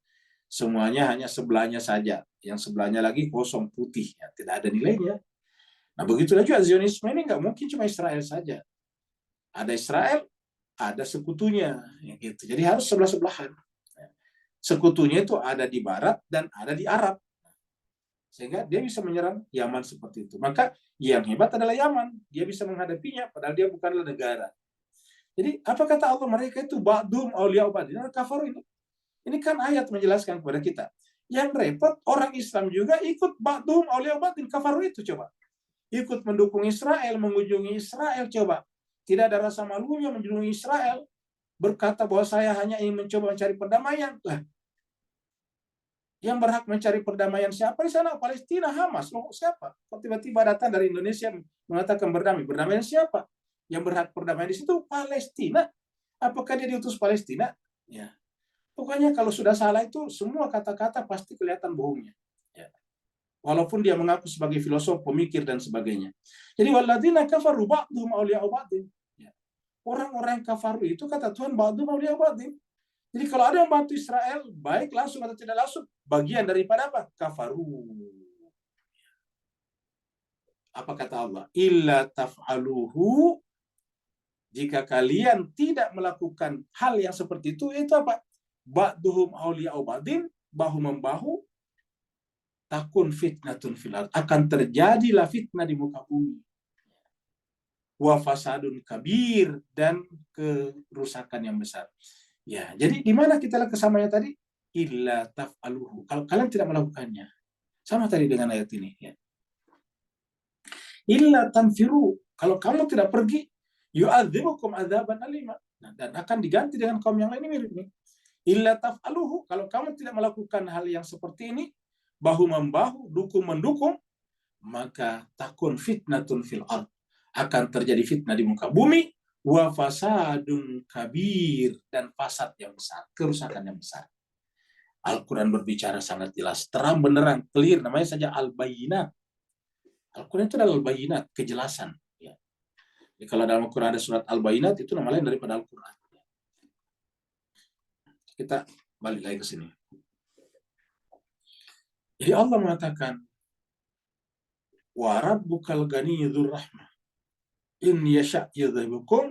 Semuanya hanya sebelahnya saja. Yang sebelahnya lagi kosong putih, ya, tidak ada nilainya. Nah, begitulah juga Zionisme ini nggak mungkin cuma Israel saja. Ada Israel, ada sekutunya, ya gitu. Jadi harus sebelah-sebelahan. Sekutunya itu ada di Barat dan ada di Arab. Sehingga dia bisa menyerang Yaman seperti itu. Maka yang hebat adalah Yaman. Dia bisa menghadapinya, padahal dia bukanlah negara. Jadi apa kata Allah, mereka itu ba'dum awliya ba'din, kafar ini. Ini kan ayat menjelaskan kepada kita. Yang repot orang Islam juga ikut ba'dum awliya ba'din, kafar itu coba. Ikut mendukung Israel, mengunjungi Israel coba. Tidak ada rasa malunya mengunjungi Israel. Berkata bahwa saya hanya ingin mencoba mencari perdamaian. Lah, yang berhak mencari perdamaian siapa di sana? Palestina, Hamas. Loh, siapa? Kok tiba-tiba datang dari Indonesia mengatakan berdamai? Berdamaian siapa? Yang berhak perdamaian di situ Palestina. Apakah dia diutus Palestina? Ya. Pokoknya kalau sudah salah itu semua kata-kata pasti kelihatan bohongnya. Ya. Walaupun dia mengaku sebagai filosof, pemikir dan sebagainya. Jadi walladzina kafaru ba'dhum awliya'u ba'din. Ya. Orang-orang kafir itu kata Tuhan ba'dhum awliya'u ba'din. Jadi kalau ada yang bantu Israel, baik langsung atau tidak langsung, bagian daripada apa? Kafaru. Apa kata Allah? Illa taf'aluhu, jika kalian tidak melakukan hal yang seperti itu apa? Ba'duhum awliya'u ba'din, bahu-membahu, takun fitnatun fil ard, akan terjadilah fitnah di muka bumi. Wa fasadun kabir, dan kerusakan yang besar. Ya, jadi di mana kita lihat kesamanya tadi? Illa taf'aluhu. Kalau kalian tidak melakukannya. Sama tadi dengan ayat ini. Ya. Illa tanfiru. Kalau kamu tidak pergi, yu'adzibukum adzaban alima. Nah, dan akan diganti dengan kaum yang lain, ini mirip nih. Illa taf'aluhu. Kalau kamu tidak melakukan hal yang seperti ini, bahu-membahu, dukung-mendukung, maka takun fitnatun fil ard. Akan terjadi fitnah di muka bumi, wa fasadun kabir, dan fasad yang besar, kerusakan yang besar. Al-Quran berbicara sangat jelas, terang benerang, clear, namanya saja Al-Bayyinat. Al-Quran itu adalah Al-Bayyinat, kejelasan. Ya. Jadi kalau dalam Al-Quran ada surat Al-Bayyinat, itu nama lain daripada Al-Quran. Kita balik lagi ke sini. Jadi Allah mengatakan, wa rabbukal ganiyyur rahmah, in yasha' yadhibukum.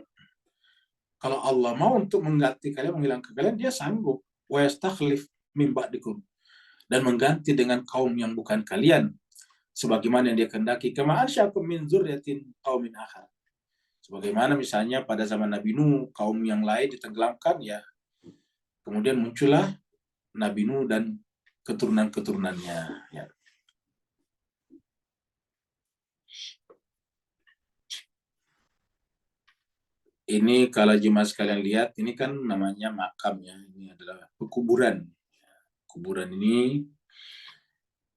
Kalau Allah mau untuk mengganti kalian, menghilangkan kalian, dia sanggup. Wa yastakhlif min ba'dikum, dan mengganti dengan kaum yang bukan kalian, sebagaimana yang dia kehendaki. Kama ansyakum min dzurriyyatin qaumin akhar. Sebagaimana misalnya pada zaman Nabi Nuh, kaum yang lain ditenggelamkan, ya. Kemudian muncullah Nabi Nuh dan keturunan-keturunannya. Ya. Ini kalau jemaah sekalian lihat, ini kan namanya makam, ya. Ini adalah kuburan. Kuburan ini,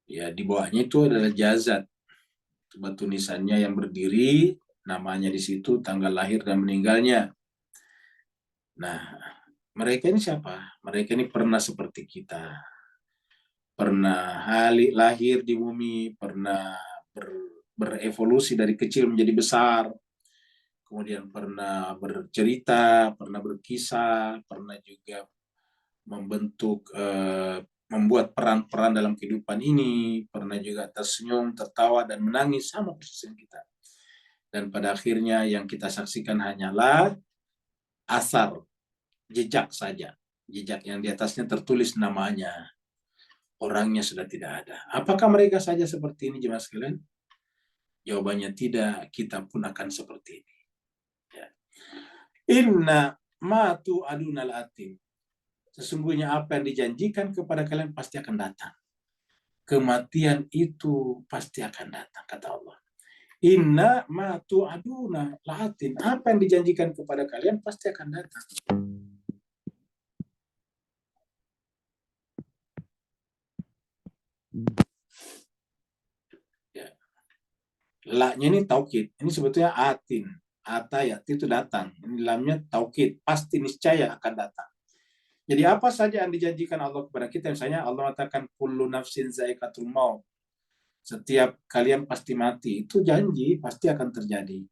ya, di bawahnya itu adalah jazat. Batu nisannya yang berdiri, namanya di situ, tanggal lahir dan meninggalnya. Nah, mereka ini siapa? Mereka ini pernah seperti kita. Pernah lahir di bumi, pernah berevolusi dari kecil menjadi besar, kemudian pernah bercerita, pernah berkisah, pernah juga membuat peran-peran dalam kehidupan ini, pernah juga tersenyum, tertawa, dan menangis sama persis kita. Dan pada akhirnya yang kita saksikan hanyalah asar, jejak saja. Jejak yang di atasnya tertulis namanya. Orangnya sudah tidak ada. Apakah mereka saja seperti ini, jemaah sekalian? Jawabannya tidak, kita pun akan seperti ini. Ya. Inna ma tu'aduna la'atin. Sesungguhnya apa yang dijanjikan kepada kalian pasti akan datang. Kematian itu pasti akan datang, kata Allah. Inna ma tu'aduna la'atin. Apa yang dijanjikan kepada kalian pasti akan datang. Ya. La-nya ini taukid. Ini sebetulnya atin. Ata yati itu datang. Ini lamnya taukid. Pasti niscaya akan datang. Jadi apa saja yang dijanjikan Allah kepada kita, misalnya Allah mengatakan kullu nafsin za'iqatul maut. Setiap kalian pasti mati, itu janji pasti akan terjadi.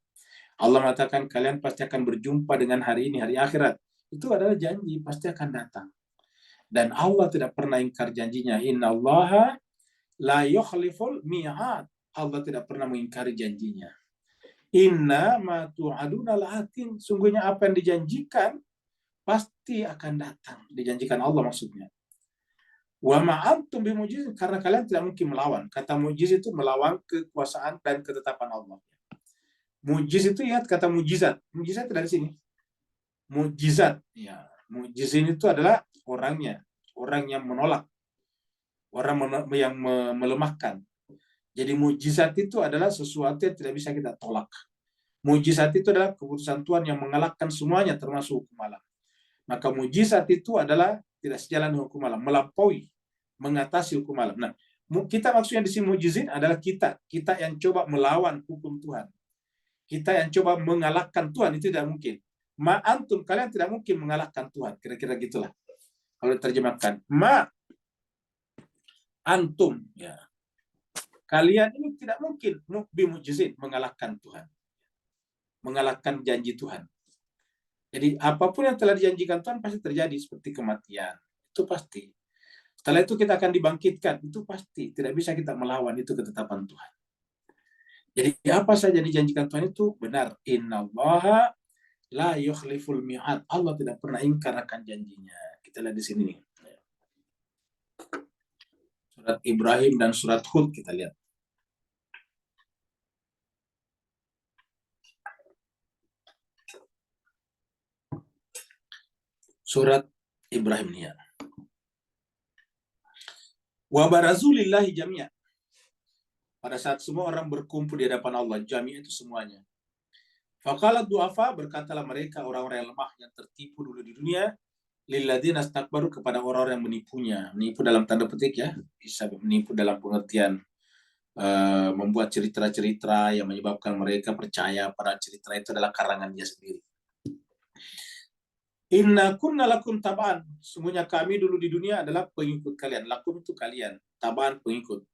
Allah mengatakan kalian pasti akan berjumpa dengan hari ini, hari akhirat. Itu adalah janji pasti akan datang. Dan Allah tidak pernah ingkar janjinya. Innallaha la yukhliful mi'ad. Allah tidak pernah mengingkari janjinya. Inna ma tu'aduna la'atin. Sungguhnya apa yang dijanjikan pasti akan datang. Dijanjikan Allah maksudnya. Wa ma'antum bimujizin, karena kalian tidak mungkin melawan. Kata mujiz itu melawan kekuasaan dan ketetapan Allah. Mujiz itu ingat kata mujizat. Mujizat dari sini. Mujizat. Ya, mujizin itu adalah orangnya, orang yang menolak, orang yang melemahkan. Jadi mujizat itu adalah sesuatu yang tidak bisa kita tolak. Mujizat itu adalah keputusan Tuhan yang mengalahkan semuanya termasuk hukum alam. Maka mujizat itu adalah tidak sejalan dengan hukum alam, melampaui, mengatasi hukum alam. Nah, kita maksudnya di sini mujizin adalah kita yang coba melawan hukum Tuhan. Kita yang coba mengalahkan Tuhan, itu tidak mungkin. Ma antum, kalian tidak mungkin mengalahkan Tuhan. Kira-kira gitulah. Kalau diterjemahkan. Ma antum, ya. Kalian ini tidak mungkin bimujizin, mengalahkan Tuhan. Mengalahkan janji Tuhan. Jadi apapun yang telah dijanjikan Tuhan pasti terjadi, seperti kematian. Itu pasti. Setelah itu kita akan dibangkitkan. Itu pasti. Tidak bisa kita melawan, itu ketetapan Tuhan. Jadi apa saja dijanjikan Tuhan itu benar. Innallaha la yukhliful mi'ad. Allah tidak pernah ingkar akan janjinya. Kita lihat di sini nih. Surat Ibrahim dan surat Hud kita lihat. Surat Ibrahim ini ya. Wa barazulillahi jami'a. Pada saat semua orang berkumpul di hadapan Allah, jami'a itu semuanya. Faqalat du'afa, berkatalah mereka orang-orang yang lemah yang tertipu dulu di dunia, lilladzina astakbaru, kepada orang-orang yang menipunya. Menipu dalam tanda petik ya, bisa menipu dalam pengertian membuat cerita-cerita yang menyebabkan mereka percaya pada cerita itu adalah karangan dia sendiri. Inna kunna lakum tab'an. Sungguhnya kami dulu di dunia adalah pengikut kalian. Lakum itu kalian. Tab'an pengikut.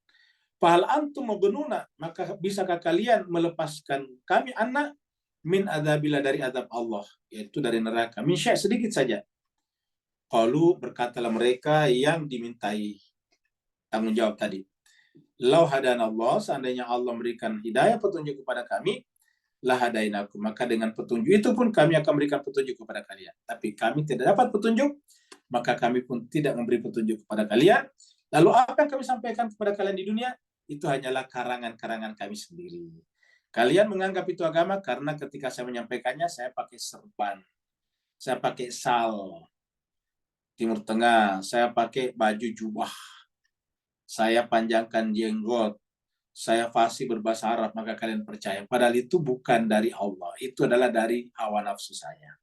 Fahal antum maghununa. Maka bisakah kalian melepaskan kami anak min adzabillah, dari azab Allah. Yaitu dari neraka. Min syai', sedikit saja. Qalu, berkatalah mereka yang dimintai tanggung jawab tadi. Lau hadanallah, seandainya Allah memberikan hidayah petunjuk kepada kami, lahadainakum, maka dengan petunjuk itu pun kami akan memberikan petunjuk kepada kalian. Tapi kami tidak dapat petunjuk, maka kami pun tidak memberi petunjuk kepada kalian. Lalu apa yang kami sampaikan kepada kalian di dunia, itu hanyalah karangan-karangan kami sendiri. Kalian menganggap itu agama karena ketika saya menyampaikannya, saya pakai serban, saya pakai sal Timur Tengah, saya pakai baju jubah, saya panjangkan jenggot, saya fasih berbahasa Arab, maka kalian percaya. Padahal itu bukan dari Allah. Itu adalah dari hawa nafsu saya.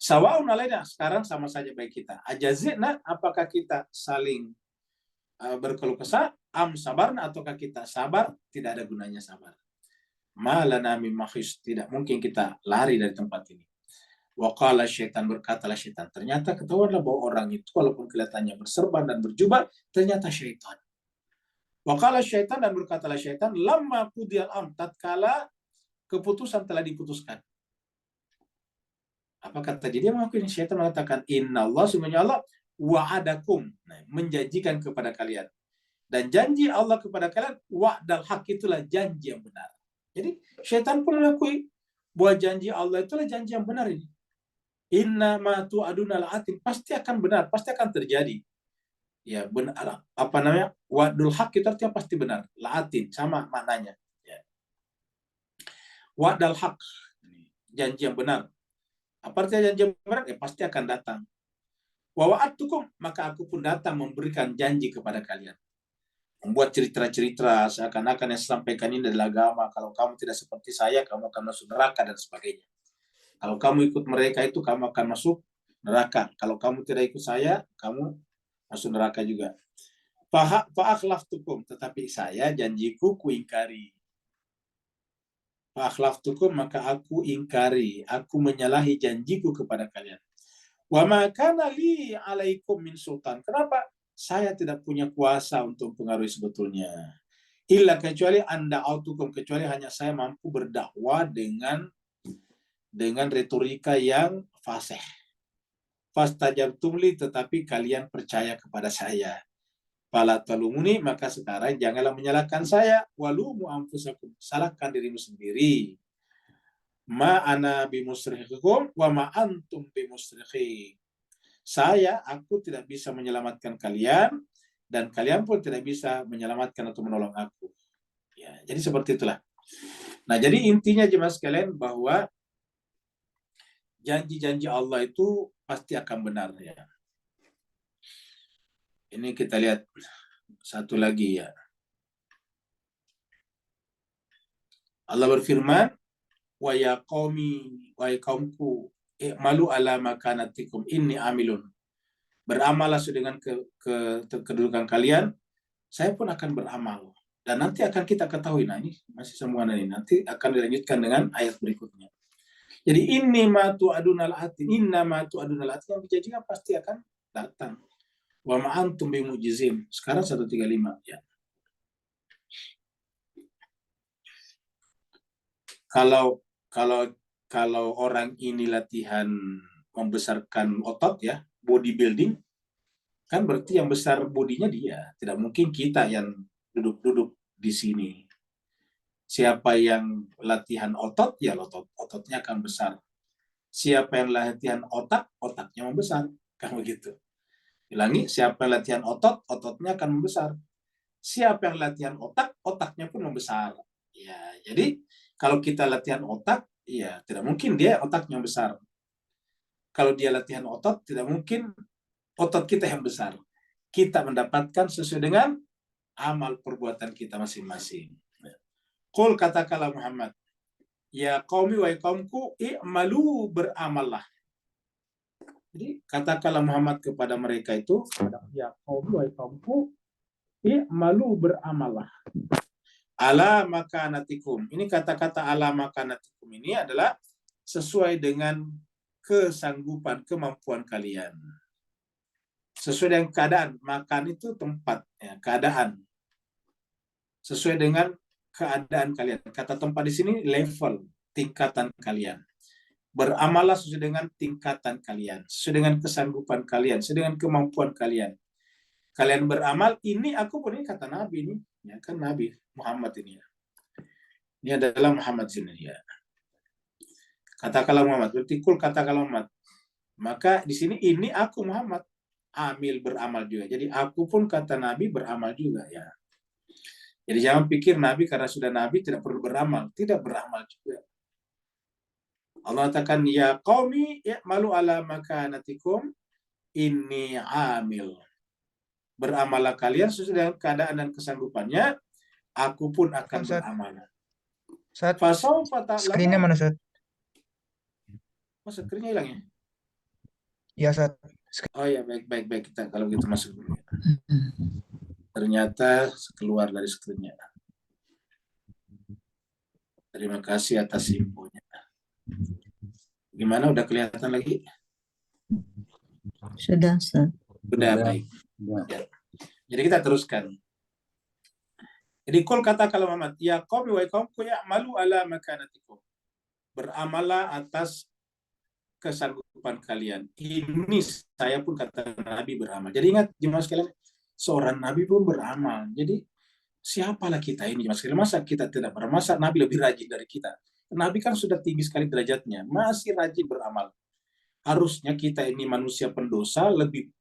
Sawa'un alaina, sekarang sama saja baik kita. Ajazina, apakah kita saling berkeluh kesah? Am sabarna, ataukah kita sabar? Tidak ada gunanya sabar. Malana min mahis, tidak mungkin kita lari dari tempat ini. Waqala syaitan, berkatalah syaitan. Ternyata ketahuanlah bahwa orang itu walaupun kelihatannya berserban dan berjubah, ternyata syaitan. Waqala syaitan, dan berkatalah syaitan, lamma qudiyal am, tatkala keputusan telah diputuskan. Apa kata dia? Mungkin syaitan mengatakan, inna Allah, sungguhnya Allah, wa'adakum, menjanjikan kepada kalian. Dan janji Allah kepada kalian, wa'dal haq, itulah janji yang benar. Jadi syaitan pun mengakui bahwa janji Allah itulah janji yang benar ini. Inna ma tu'aduna la'atin, pasti akan benar, pasti akan terjadi. Ya benar, apa namanya, wadul haq itu artinya pasti benar, la'atin sama maknanya ya. Wa'dal haq, janji yang benar. Apa artinya janji yang benar? Pasti akan datang. Wa wa'adtukum, maka aku pun datang memberikan janji kepada kalian. Membuat cerita-cerita seakan-akan yang sampaikan ini adalah agama. Kalau kamu tidak seperti saya, kamu akan masuk neraka dan sebagainya. Kalau kamu ikut mereka itu, kamu akan masuk neraka. Kalau kamu tidak ikut saya, kamu masuk neraka juga. Fa'akhlaftukum, tetapi saya janjiku kuingkari. Fa'akhlaftukum, maka aku ingkari, aku menyalahi janjiku kepada kalian. Wa ma kana li 'alaikum min sultan. Kenapa? Saya tidak punya kuasa untuk mempengaruhi sebetulnya. Illa kecuali anda autukum, kecuali hanya saya mampu berdakwah dengan retorika yang fasih. Fastajabtum li, tetapi kalian percaya kepada saya. Fala talumuni, maka sekarang janganlah menyalahkan saya. Walumu anfusakum, salahkan dirimu sendiri. Ma ana bimusrikhikum wa ma antum bimusrikhi. Aku tidak bisa menyelamatkan kalian, dan kalian pun tidak bisa menyelamatkan atau menolong aku. Ya, jadi seperti itulah. Nah, jadi intinya jemaah sekalian bahwa janji-janji Allah itu pasti akan benar ya. Ini kita lihat satu lagi ya. Allah berfirman, wa ya qaumi, wa ya kaumku, i'malu ala makanatikum inni amilun. Beramallah dengan kedudukan kalian, saya pun akan beramal. Dan nanti akan kita ketahui, nah ini masih sambungan ini, nanti akan dilanjutkan dengan ayat berikutnya. Jadi inni ma tu'adunal atin, inna ma tu'adunal atin, yang dijanjikan pasti akan datang. Wa ma antum bimujizin. Sekarang 135 ya. Kalau orang ini latihan membesarkan otot ya, bodybuilding, kan berarti yang besar bodinya dia. Tidak mungkin kita yang duduk-duduk di sini. Siapa yang latihan otot, ya ototnya akan besar. Siapa yang latihan otak, otaknya membesar. Kan begitu. Ulangi, siapa yang latihan otot, ototnya akan membesar. Siapa yang latihan otak, otaknya pun membesar. Ya, jadi kalau kita latihan otak, ya tidak mungkin dia otaknya besar. Kalau dia latihan otot, tidak mungkin otot kita yang besar. Kita mendapatkan sesuai dengan amal perbuatan kita masing-masing. Qul, katakanlah Muhammad, ya qaumi wa qaumku, i'malu, beramallah. Jadi katakanlah Muhammad kepada mereka itu, ya qaumi wa qaumku, i'malu, beramallah. Ala makanatikum. Ini kata-kata ala makanatikum ini adalah sesuai dengan kesanggupan, kemampuan kalian. Sesuai dengan keadaan. Makan itu tempat, ya, keadaan. Sesuai dengan keadaan kalian. Kata tempat di sini level, tingkatan kalian. Beramallah sesuai dengan tingkatan kalian, sesuai dengan kesanggupan kalian, sesuai dengan kemampuan kalian. Kalian beramal, ini aku pun, ini kata Nabi ini, ya kan Nabi Muhammad ini ya. Ini adalah Muhammad sini ya. Katakanlah Muhammad, berarti kul katakanlah Muhammad. Maka di sini ini aku Muhammad, amil, beramal juga. Jadi aku pun kata Nabi beramal juga ya. Jadi jangan pikir Nabi karena sudah Nabi tidak perlu beramal. Tidak, beramal juga. Allah katakan, ya qaumi i'malu ala makanatikum inni amil. Beramallah kalian sesuai dengan keadaan dan kesanggupannya, aku pun akan beramal. Screennya mana, Ustaz? Oh, screennya hilang ya? Ya, Ustaz. Oh ya, baik. Kita kalau gitu masuk dulu ya. Ternyata keluar dari screennya. Terima kasih atas infonya. Gimana, udah kelihatan lagi? Sudah, Ustaz. Sudah, baik. Ya. Jadi kita teruskan. Jadi kul katakanlah Muhammad, ya qaumi wa qaumku ya'malu ala makanatikum. Beramallah atas kesanggupan kalian. Ini saya pun kata Nabi beramal. Jadi ingat jemaah sekalian, seorang Nabi pun beramal. Jadi siapalah kita ini jemaah sekalian? Masa kita tidak beramal? Masa Nabi lebih rajin dari kita? Nabi kan sudah tinggi sekali derajatnya, masih rajin beramal. Harusnya kita ini manusia pendosa lebih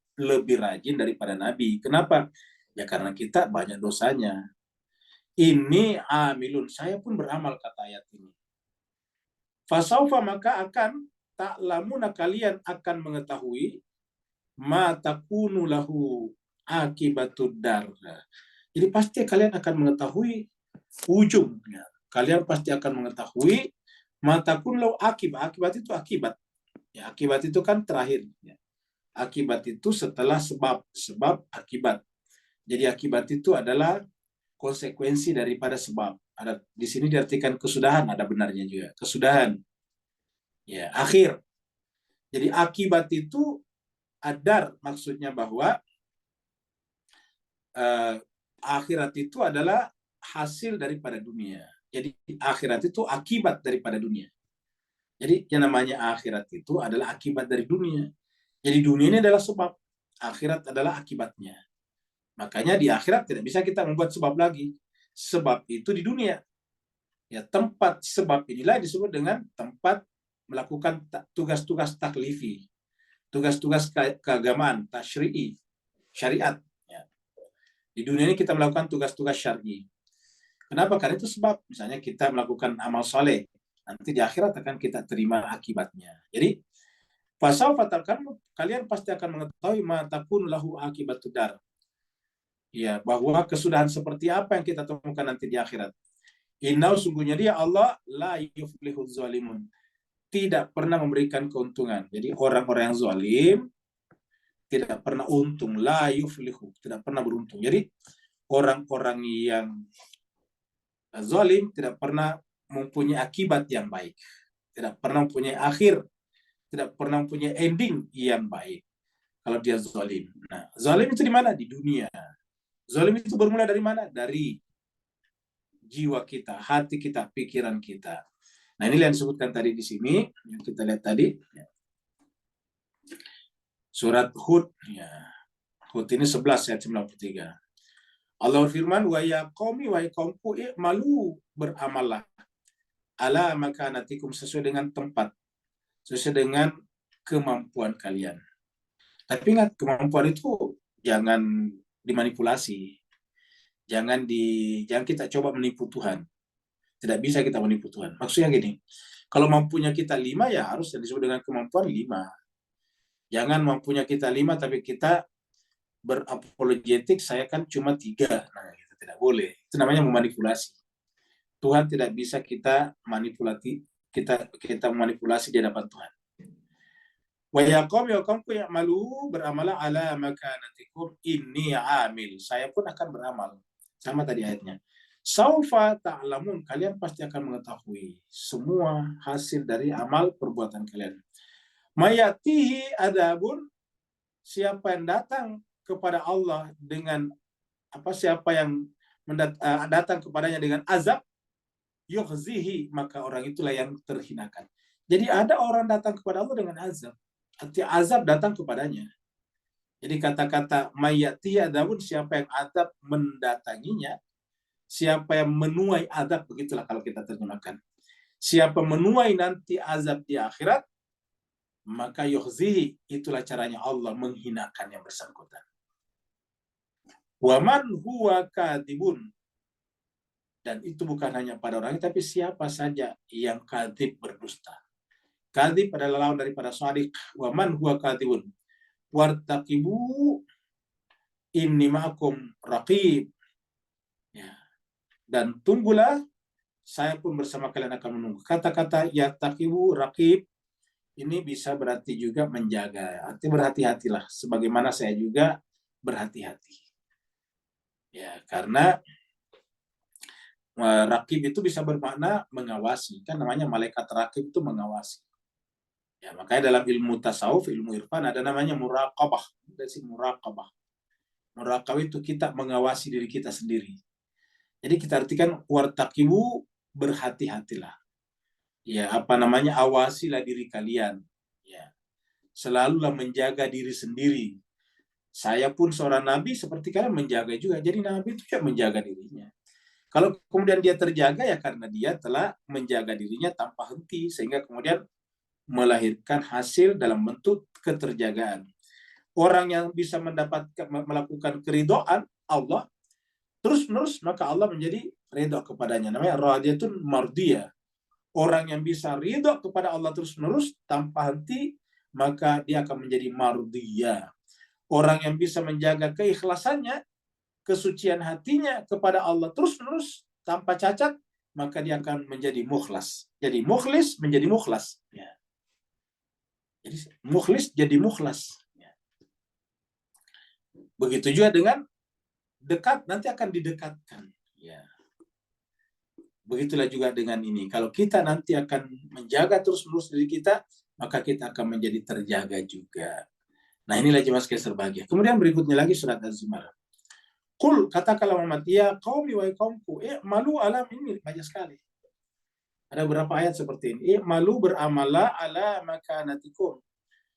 rajin daripada Nabi. Kenapa? Ya karena kita banyak dosanya. Ini amilun, saya pun beramal, kata ayat ini. Fasaufa maka akan ta'lamuna kalian akan mengetahui ma takunu lahu akibatud dar. Jadi pasti kalian akan mengetahui ujungnya. Kalian pasti akan mengetahui ma takunu lahu akibat. Akibat itu akibat. Ya, akibat itu kan terakhir. Ya. Akibat itu setelah sebab, sebab akibat. Jadi akibat itu adalah konsekuensi daripada sebab. Ada di sini diartikan kesudahan, ada benarnya juga. Kesudahan. Ya, akhir. Jadi akibat itu adar, maksudnya bahwa akhirat itu adalah hasil daripada dunia. Jadi akhirat itu akibat daripada dunia. Jadi yang namanya akhirat itu adalah akibat dari dunia. Jadi dunia ini adalah sebab, akhirat adalah akibatnya. Makanya di akhirat tidak bisa kita membuat sebab lagi. Sebab itu di dunia. Ya, tempat sebab inilah disebut dengan tempat melakukan tugas-tugas taklifi, tugas-tugas keagamaan, tasyri'i, syariat. Ya. Di dunia ini kita melakukan tugas-tugas syar'i. Kenapa? Karena itu sebab. Misalnya kita melakukan amal saleh, nanti di akhirat akan kita terima akibatnya. Jadi fasaufa ta'lamun, kalian pasti akan mengetahui ma takun lahu akibatud dar. Ya, bahwa kesudahan seperti apa yang kita temukan nanti di akhirat. Innau, sungguhnya dia Allah la yuflihuz zalimun, tidak pernah memberikan keuntungan. Jadi orang-orang yang zalim tidak pernah untung, la yuflihu, tidak pernah beruntung. Jadi orang-orang yang zalim tidak pernah mempunyai akibat yang baik, tidak pernah mempunyai akhir, tidak pernah mempunyai ending yang baik kalau dia zalim. Nah, zalim itu di mana? Di dunia. Zalim itu bermula dari mana? Dari jiwa kita, hati kita, pikiran kita. Nah, ini yang disebutkan tadi di sini, yang kita lihat tadi. Surat Hud. Ya. Hud ini 11 ayat 93. Allah berfirman, wa ya qaumi wa qaumku i'malu, beramallah ala makanatikum, sesuai dengan tempat, sesuai dengan kemampuan kalian. Tapi ingat, kemampuan itu jangan dimanipulasi. Jangan kita coba menipu Tuhan. Tidak bisa kita menipu Tuhan. Maksudnya gini, kalau mampunya kita 5, ya harus disebut dengan kemampuan 5. Jangan mampunya kita 5, tapi kita berapologetik, saya kan cuma 3. Nah, itu tidak boleh. Itu namanya memanipulasi. Tuhan tidak bisa kita manipulasi, kita memanipulasi di hadapan Tuhan. Wa yaqum yaqumku ya'malu, beramalah ala makanatikum inni amil, saya pun akan beramal. Sama tadi ayatnya. Saufa ta'lamun, kalian pasti akan mengetahui semua hasil dari amal perbuatan kalian. Mayatihi adabun, siapa yang datang kepada Allah dengan siapa yang datang kepadanya dengan azab, yukhzihi, maka orang itulah yang terhinakan. Jadi ada orang datang kepada Allah dengan azab, arti azab datang kepadanya. Jadi kata-kata mayatihi adabun, siapa yang azab mendatanginya, siapa yang menuai azab, begitulah kalau kita terjemahkan. Siapa menuai nanti azab di akhirat, maka yukhzihi, itulah caranya Allah menghinakan yang bersangkutan. Waman huwa kadibun, dan itu bukan hanya pada orang, tapi siapa saja yang kadib, berdusta. Kadib adalah lawan daripada shadiq. Waman huwa kadibun wartaqibu inni ma'akum raqib. Ya. Dan tunggulah, saya pun bersama kalian akan menunggu. Kata-kata yartaqibu, raqib, ini bisa berarti juga menjaga. Arti berhati-hatilah, sebagaimana saya juga berhati-hati. Ya, karena raqib itu bisa bermakna mengawasi. Kan namanya malaikat raqib itu mengawasi. Ya, makanya dalam ilmu tasawuf, ilmu irfan, ada namanya muraqabah. Dari muraqabah. Muraqabah itu kita mengawasi diri kita sendiri. Jadi kita artikan wartaqibu, berhati-hatilah. Ya, awasilah diri kalian. Ya. Selalulah menjaga diri sendiri. Saya pun seorang nabi seperti kalian menjaga juga. Jadi nabi itu juga menjaga dirinya. Kalau kemudian dia terjaga, ya karena dia telah menjaga dirinya tanpa henti, sehingga kemudian melahirkan hasil dalam bentuk keterjagaan. Orang yang bisa melakukan keridhaan Allah terus-menerus, maka Allah menjadi ridha kepadanya. Namanya radiyatun mardiyah. Orang yang bisa ridho kepada Allah terus-menerus tanpa henti, maka dia akan menjadi mardiyah. Orang yang bisa menjaga keikhlasannya, kesucian hatinya kepada Allah terus-menerus tanpa cacat, maka dia akan menjadi mukhlas. Jadi mukhlis menjadi mukhlas. Ya. Jadi mukhlis jadi mukhlas. Ya. Begitu juga dengan dekat, nanti akan didekatkan. Ya. Begitulah juga dengan ini. Kalau kita nanti akan menjaga terus-menerus diri kita, maka kita akan menjadi terjaga juga. Nah, inilah jemaah sekalian berbahagia. Kemudian berikutnya lagi surat Az-Zumar. Qul, katakanlah Muhammad, ya qaumi wa qaumku, malu alam, ini banyak sekali. Ada beberapa ayat seperti ini. Malu beramallah ala makanatikum,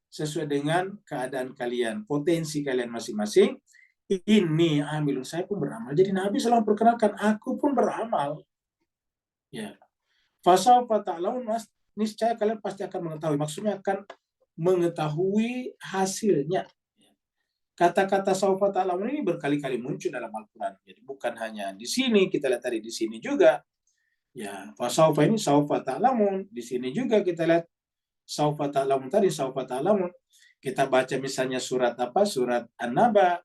sesuai dengan keadaan kalian, potensi kalian masing-masing. Ini amilun, saya pun beramal. Jadi Nabi selalu perkenalkan, aku pun beramal. Ya. Fasawfa ta'lamun, niscaya kalian pasti akan mengetahui. Maksudnya akan mengetahui hasilnya. Kata-kata saufa ta'lamun ini berkali-kali muncul dalam Al-Quran. Jadi bukan hanya di sini, kita lihat tadi di sini juga. Ya, fasawfa ini saufa ta'lamun. Di sini juga kita lihat saufa ta'lamun tadi, saufa ta'lamun. Kita baca misalnya surat apa? Surat An-Naba.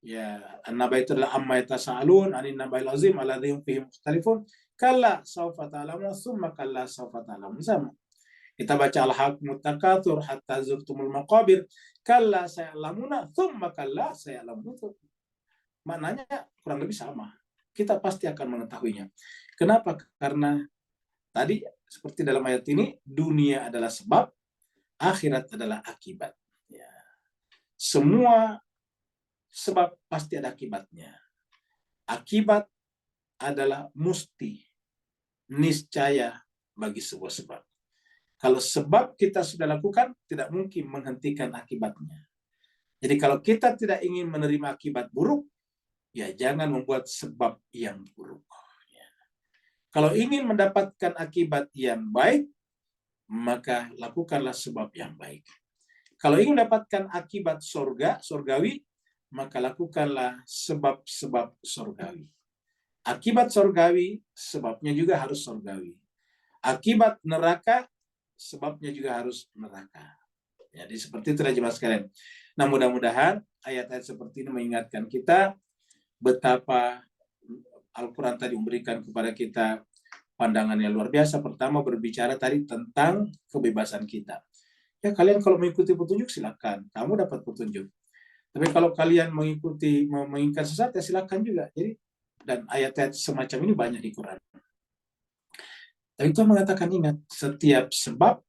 Ya, An-Naba itu adalah amma yatasaalun anin nabail azim alladzi hum fihi mukhtalifun. Kalla saufa ta'lamun tsumma kalla saufa ta'lamun. Sama. Kita baca al-haqqut takatsur hatta zurtumul maqabir. Kalla saya'lamuna tsumma kalla saya'lamun. Maknanya kurang lebih sama. Kita pasti akan mengetahuinya. Kenapa? Karena tadi seperti dalam ayat ini, dunia adalah sebab, akhirat adalah akibat. Ya. Semua sebab pasti ada akibatnya. Akibat adalah musti, niscaya bagi sebuah sebab. Kalau sebab kita sudah lakukan, tidak mungkin menghentikan akibatnya. Jadi kalau kita tidak ingin menerima akibat buruk, ya jangan membuat sebab yang buruk. Ya. Kalau ingin mendapatkan akibat yang baik, maka lakukanlah sebab yang baik. Kalau ingin mendapatkan akibat surgawi, maka lakukanlah sebab-sebab surgawi. Akibat surgawi, sebabnya juga harus surgawi. Akibat neraka, sebabnya juga harus neraka. Jadi seperti itu jemaah sekalian. Nah, mudah-mudahan ayat-ayat seperti ini mengingatkan kita betapa Al-Quran tadi memberikan kepada kita pandangan yang luar biasa. Pertama berbicara tadi tentang kebebasan kita. Ya, kalian kalau mengikuti petunjuk silakan, kamu dapat petunjuk. Tapi kalau kalian menginginkan sesat, ya silakan juga. Jadi, dan ayat-ayat semacam ini banyak di Quran. Tapi itu mengatakan, ingat, setiap sebab,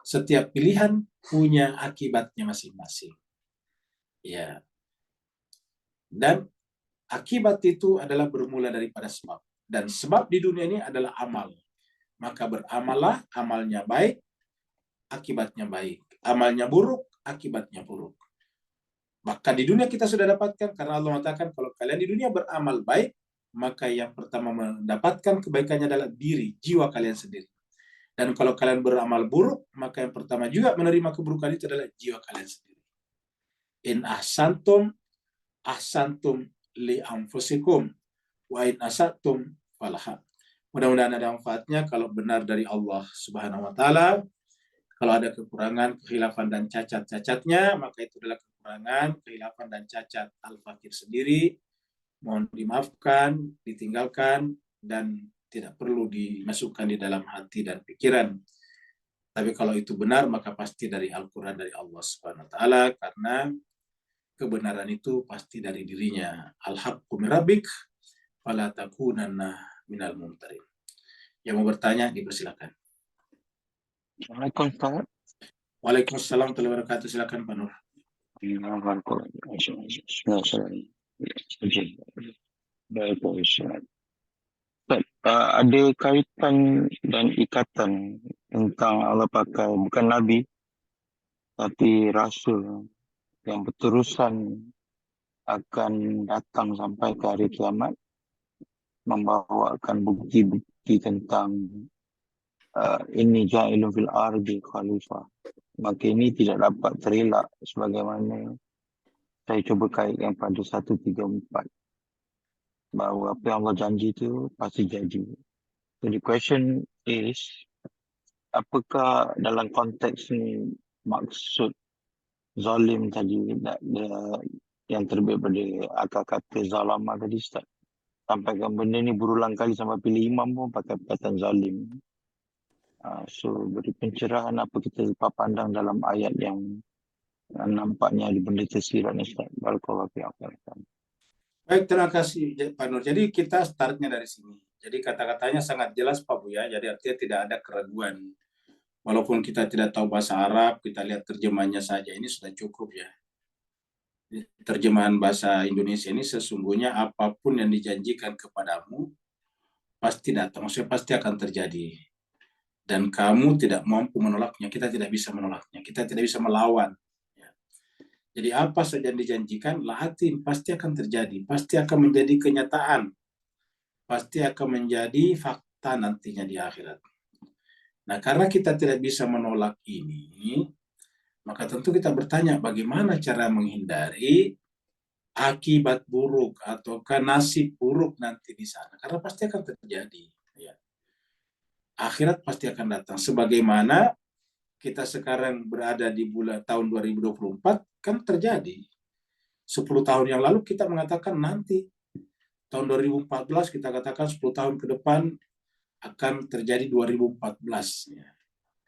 setiap pilihan punya akibatnya masing-masing. Ya. Dan akibat itu adalah bermula daripada sebab. Dan sebab di dunia ini adalah amal. Maka beramallah, amalnya baik, akibatnya baik. Amalnya buruk, akibatnya buruk. Maka di dunia kita sudah dapatkan, karena Allah mengatakan kalau kalian di dunia beramal baik, maka yang pertama mendapatkan kebaikannya adalah diri, jiwa kalian sendiri. Dan kalau kalian beramal buruk, maka yang pertama juga menerima keburukan itu adalah jiwa kalian sendiri. In ahsantum li anfusikum wa in asatum falaha. Mudah-mudahan ada manfaatnya. Kalau benar dari Allah Subhanahu wa taala, kalau ada kekurangan, kekhilafan dan cacat-cacatnya, maka itu adalah kekurangan, kekhilafan dan cacat al-fakir sendiri. Mohon dimaafkan, ditinggalkan, dan tidak perlu dimasukkan di dalam hati dan pikiran. Tapi kalau itu benar, maka pasti dari Al-Quran, dari Allah Subhanahu wa taala, karena kebenaran itu pasti dari dirinya. Al-haqqu min rabbik fala takunanna minal mumtarin. Yang mau bertanya dipersilakan. Waalaikumsalam. Waalaikumsalam warahmatullahi wabarakatuh. Silakan Pak Nur. Baik, Ustaz. Ada kaitan dan ikatan tentang Allah pakai bukan Nabi tapi Rasul yang berterusan akan datang sampai ke hari kiamat membawakan bukti-bukti tentang ini ja'ilun fil ardi khalifah. Maka ini tidak dapat terelak sebagaimana saya cuba kaitkan pada 134 bahawa apa yang Allah janji itu pasti jadi. So the question Is, apakah dalam konteks ni maksud zalim tadi yang terbit pada akar kata zalama tadi Ustaz? Sampaikan benda ni berulang kali sampai pilih imam pun pakai perkataan zalim. So beri pencerahan apa kita pandang dalam ayat yang nampaknya ada benda tersirat ni Ustaz. Barakallahu fiikum. Baik, terima kasih Pak Nur. Jadi kita startnya dari sini. Jadi kata-katanya sangat jelas Pak Buya, jadi artinya tidak ada keraguan. Walaupun kita tidak tahu bahasa Arab, kita lihat terjemahannya saja, ini sudah cukup ya. Terjemahan bahasa Indonesia ini sesungguhnya apapun yang dijanjikan kepadamu, pasti datang, maksudnya pasti akan terjadi. Dan kamu tidak mampu menolaknya, kita tidak bisa menolaknya, kita tidak bisa melawan. Jadi apa saja yang dijanjikan, lahatin, pasti akan terjadi, pasti akan menjadi kenyataan, pasti akan menjadi fakta nantinya di akhirat. Nah, karena kita tidak bisa menolak ini, maka tentu kita bertanya bagaimana cara menghindari akibat buruk atau nasib buruk nanti di sana. Karena pasti akan terjadi. Ya. Akhirat pasti akan datang. Sebagaimana kita sekarang berada di tahun 2024, kan terjadi. 10 tahun yang lalu kita mengatakan nanti. Tahun 2014 kita katakan 10 tahun ke depan akan terjadi 2014. Ya.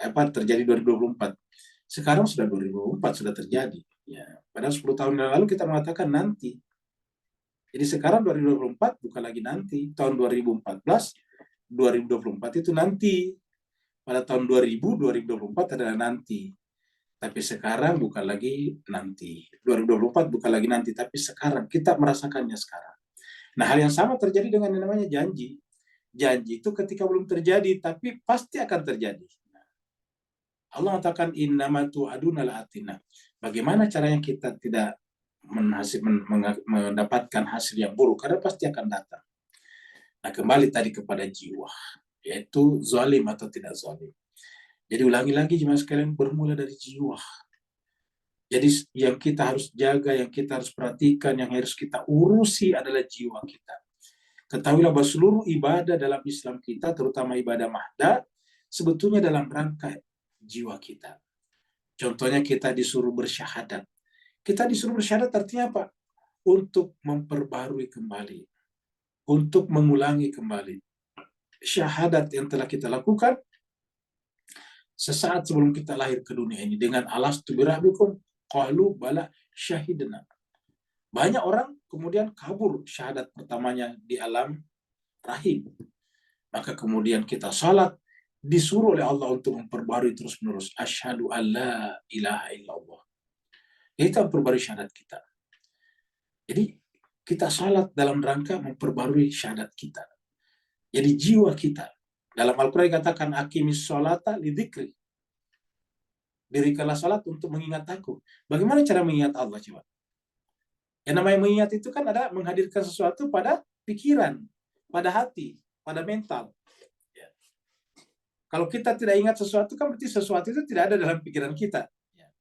Terjadi 2024. Sekarang sudah 2024, sudah terjadi. Ya. Padahal 10 tahun yang lalu kita mengatakan nanti. Jadi sekarang 2024 bukan lagi nanti. Tahun 2014, 2024 itu nanti. Pada tahun 2024 adalah nanti. Tapi sekarang bukan lagi nanti. 2024 bukan lagi nanti, tapi sekarang. Kita merasakannya sekarang. Nah, hal yang sama terjadi dengan yang namanya janji. Janji itu ketika belum terjadi, tapi pasti akan terjadi. Allah mengatakan innama tu'aduna la'atina. Bagaimana caranya kita tidak mendapatkan hasil yang buruk? Karena pasti akan datang. Nah, kembali tadi kepada jiwa, yaitu zalim atau tidak zalim. Jadi ulangi lagi jemaah sekalian, bermula dari jiwa. Jadi yang kita harus jaga, yang kita harus perhatikan, yang harus kita urusi adalah jiwa kita. Ketahuilah bahwa seluruh ibadah dalam Islam kita, terutama ibadah mahda, sebetulnya dalam rangka jiwa kita. Contohnya kita disuruh bersyahadat. Kita disuruh bersyahadat artinya apa? Untuk memperbarui kembali. Untuk mengulangi kembali. Syahadat yang telah kita lakukan sesaat sebelum kita lahir ke dunia ini. Dengan alastu birabbikum, qalu bala syahidna. Banyak orang kemudian kabur syahadat pertamanya di alam rahim. Maka kemudian kita salat, disuruh oleh Allah untuk memperbarui terus-menerus. Asyhadu an la ilaha illallah. Itu memperbarui syahadat kita. Jadi kita salat dalam rangka memperbarui syahadat kita. Jadi jiwa kita. Dalam Al-Quran dikatakan aqimis sholata lidzikri. Dirikanlah salat untuk mengingat aku. Bagaimana cara mengingat Allah coba? Yang namanya mengingat itu kan ada menghadirkan sesuatu pada pikiran, pada hati, pada mental. Ya. Kalau kita tidak ingat sesuatu kan berarti sesuatu itu tidak ada dalam pikiran kita. Ya.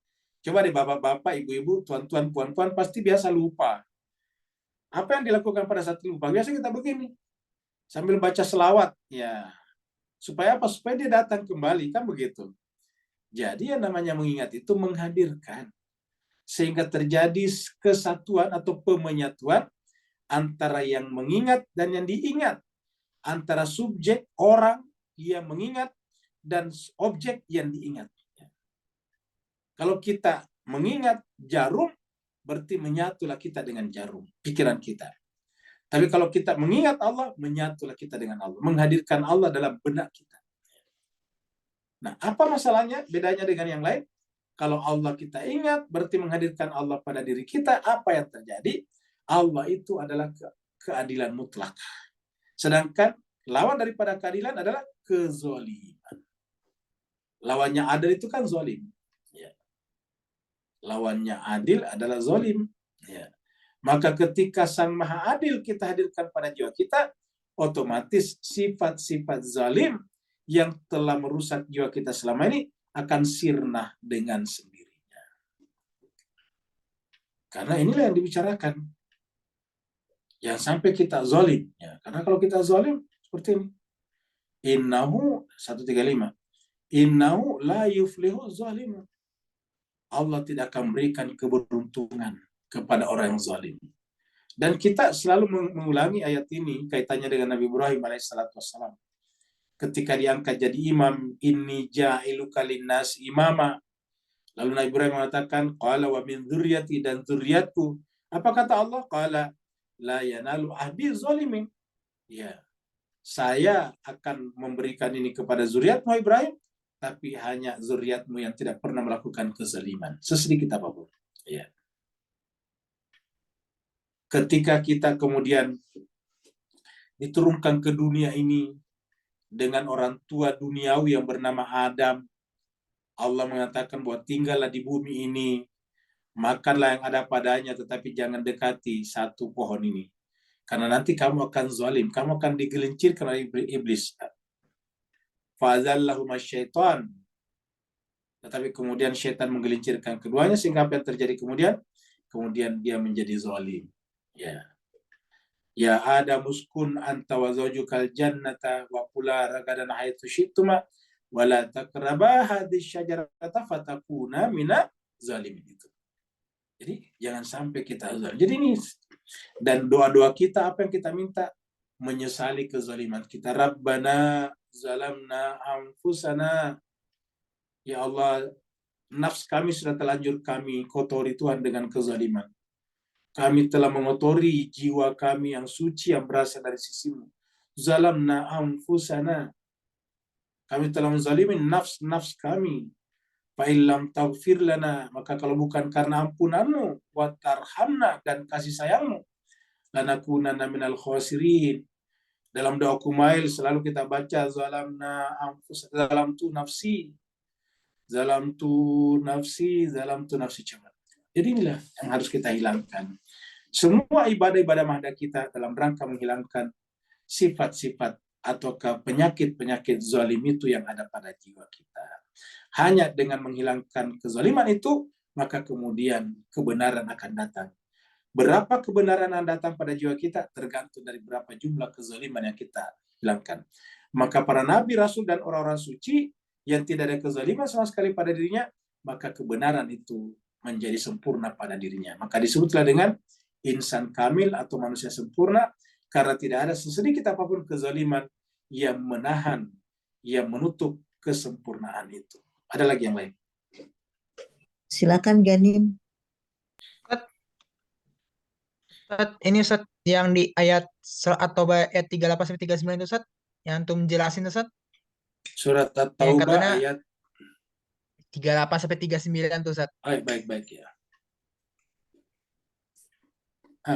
Coba deh bapak-bapak, ibu-ibu, tuan-tuan, puan-puan pasti biasa lupa. Apa yang dilakukan pada saat lupa? Biasanya kita begini. Sambil baca selawat. Ya. Supaya apa? Supaya dia datang kembali. Kan begitu. Jadi yang namanya mengingat itu menghadirkan. Sehingga terjadi kesatuan atau pemenyatuan antara yang mengingat dan yang diingat. Antara subjek, orang yang mengingat, dan objek yang diingat. Kalau kita mengingat jarum, berarti menyatulah kita dengan jarum, pikiran kita. Tapi kalau kita mengingat Allah, menyatulah kita dengan Allah. Menghadirkan Allah dalam benak kita. Nah, apa masalahnya? Bedanya dengan yang lain? Kalau Allah kita ingat, berarti menghadirkan Allah pada diri kita. Apa yang terjadi? Allah itu adalah keadilan mutlak. Sedangkan lawan daripada keadilan adalah kezoliman. Lawannya adil itu kan zolim. Ya. Lawannya adil adalah zolim. Ya. Maka ketika Sang Maha Adil kita hadirkan pada jiwa kita, otomatis sifat-sifat zalim yang telah merusak jiwa kita selama ini akan sirna dengan sendirinya. Karena inilah yang dibicarakan. Yang sampai kita zalim. Ya. Karena kalau kita zalim, seperti ini. Innahu 135. Innahu la yuflihu zalimun. Allah tidak akan memberikan keberuntungan kepada orang yang zalim. Dan kita selalu mengulangi ayat ini kaitannya dengan Nabi Ibrahim alaihissalatu wassalam. Ketika diangkat jadi imam, inni ja'iluka linnas imama. Lalu Nabi Ibrahim mengatakan, qala wa min dzurriyyati, dan dzurriyyatku. Apa kata Allah? Qala la yanalu ahdi zalimin. Ya, saya akan memberikan ini kepada zuriatmu Ibrahim, tapi hanya zuriatmu yang tidak pernah melakukan kezaliman sesedikit apapun. Ya. Ketika kita kemudian diturunkan ke dunia ini dengan orang tua duniawi yang bernama Adam, Allah mengatakan bahwa tinggallah di bumi ini, makanlah yang ada padanya, tetapi jangan dekati satu pohon ini. Karena nanti kamu akan zalim, kamu akan digelincirkan oleh iblis. Fa'azallahuma syaitan. Tetapi kemudian syaitan menggelincirkan keduanya, sehingga apa yang terjadi kemudian? Kemudian dia menjadi zalim. Ya. Ya Adam uskun anta wa zawjukal jannata wa kula ragadan haitsu syi'tuma wa la taqraba hadhihi syajarata fatakuna mina zalimin itu. Jadi jangan sampai kita zalim. Jadi ini, dan doa-doa kita apa yang kita minta? Menyesali kezaliman kita. Rabbana zalamna anfusana. Ya Allah, nafs kami sudah telanjur kami kotori Tuhan dengan kezaliman. Kami telah mengotori jiwa kami yang suci yang berasal dari sisimu. Zalamna anfusana. Kami telah menzalimi nafs kami. Fa'illam taghfir lana, maka kalau bukan karena ampunanmu, wa tarhamna, dan kasih sayangmu, lanakunanna minal khasirin. Dalam doa Kumail selalu kita baca zalamna anfusana, zalamtu nafsi coba. Jadi inilah yang harus kita hilangkan. Semua ibadah-ibadah mahda kita dalam rangka menghilangkan sifat-sifat ataukah penyakit-penyakit zalim itu yang ada pada jiwa kita. Hanya dengan menghilangkan kezaliman itu, maka kemudian kebenaran akan datang. Berapa kebenaran yang datang pada jiwa kita tergantung dari berapa jumlah kezaliman yang kita hilangkan. Maka para nabi, rasul, dan orang-orang suci yang tidak ada kezaliman sama sekali pada dirinya, maka kebenaran itu menjadi sempurna pada dirinya. Maka disebutlah dengan insan kamil atau manusia sempurna, karena tidak ada sesedikit apapun kezaliman yang menahan, yang menutup kesempurnaan itu. Ada lagi yang lain? Silakan Ganim. Ini Ustaz yang di ayat atau ayat 38 sampai 39 itu Ustaz, yang antum jelasin Ustaz. Surat Yang At-Taubah katanya ayat 38 sampai 39 tuh Ustaz. baik ya.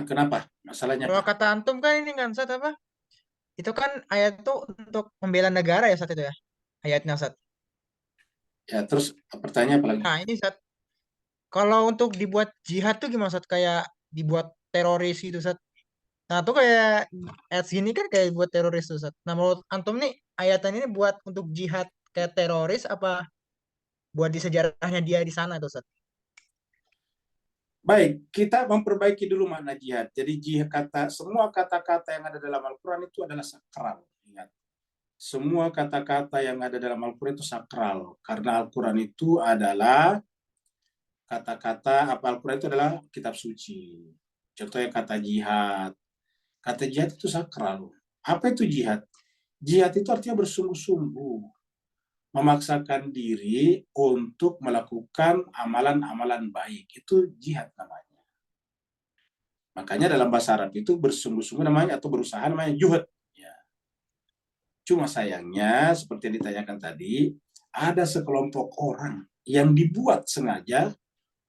Kenapa? Masalahnya Kalau apa? kata antum kan ini kan Ustaz apa? Itu kan ayat itu untuk membela negara ya Ustaz itu ya. Ayatnya Ustaz. Ya, terus pertanyaan apa lagi? Nah, ini Ustaz. Kalau untuk dibuat jihad tuh gimana Ustaz? Kayak dibuat teroris gitu Ustaz. Nah, tuh kayak ayat segini kan kayak buat teroris tuh Ustaz. Nah, menurut antum nih ayatan ini buat untuk jihad kayak teroris apa buat di sejarahnya dia di sana tuh Ustaz? Baik, kita memperbaiki dulu makna jihad. Jadi jihad, semua kata-kata yang ada dalam Al-Quran itu adalah sakral. Ingat, semua kata-kata yang ada dalam Al-Quran itu sakral. Karena Al-Quran itu adalah kata-kata, Al-Quran itu adalah kitab suci. Contohnya kata jihad. Kata jihad itu sakral. Apa itu jihad? Jihad itu artinya bersungguh-sungguh, memaksakan diri untuk melakukan amalan-amalan baik. Itu jihad namanya. Makanya dalam bahasa Arab itu bersungguh-sungguh namanya, atau berusaha namanya juhud. Ya. Cuma sayangnya, seperti yang ditanyakan tadi, ada sekelompok orang yang dibuat sengaja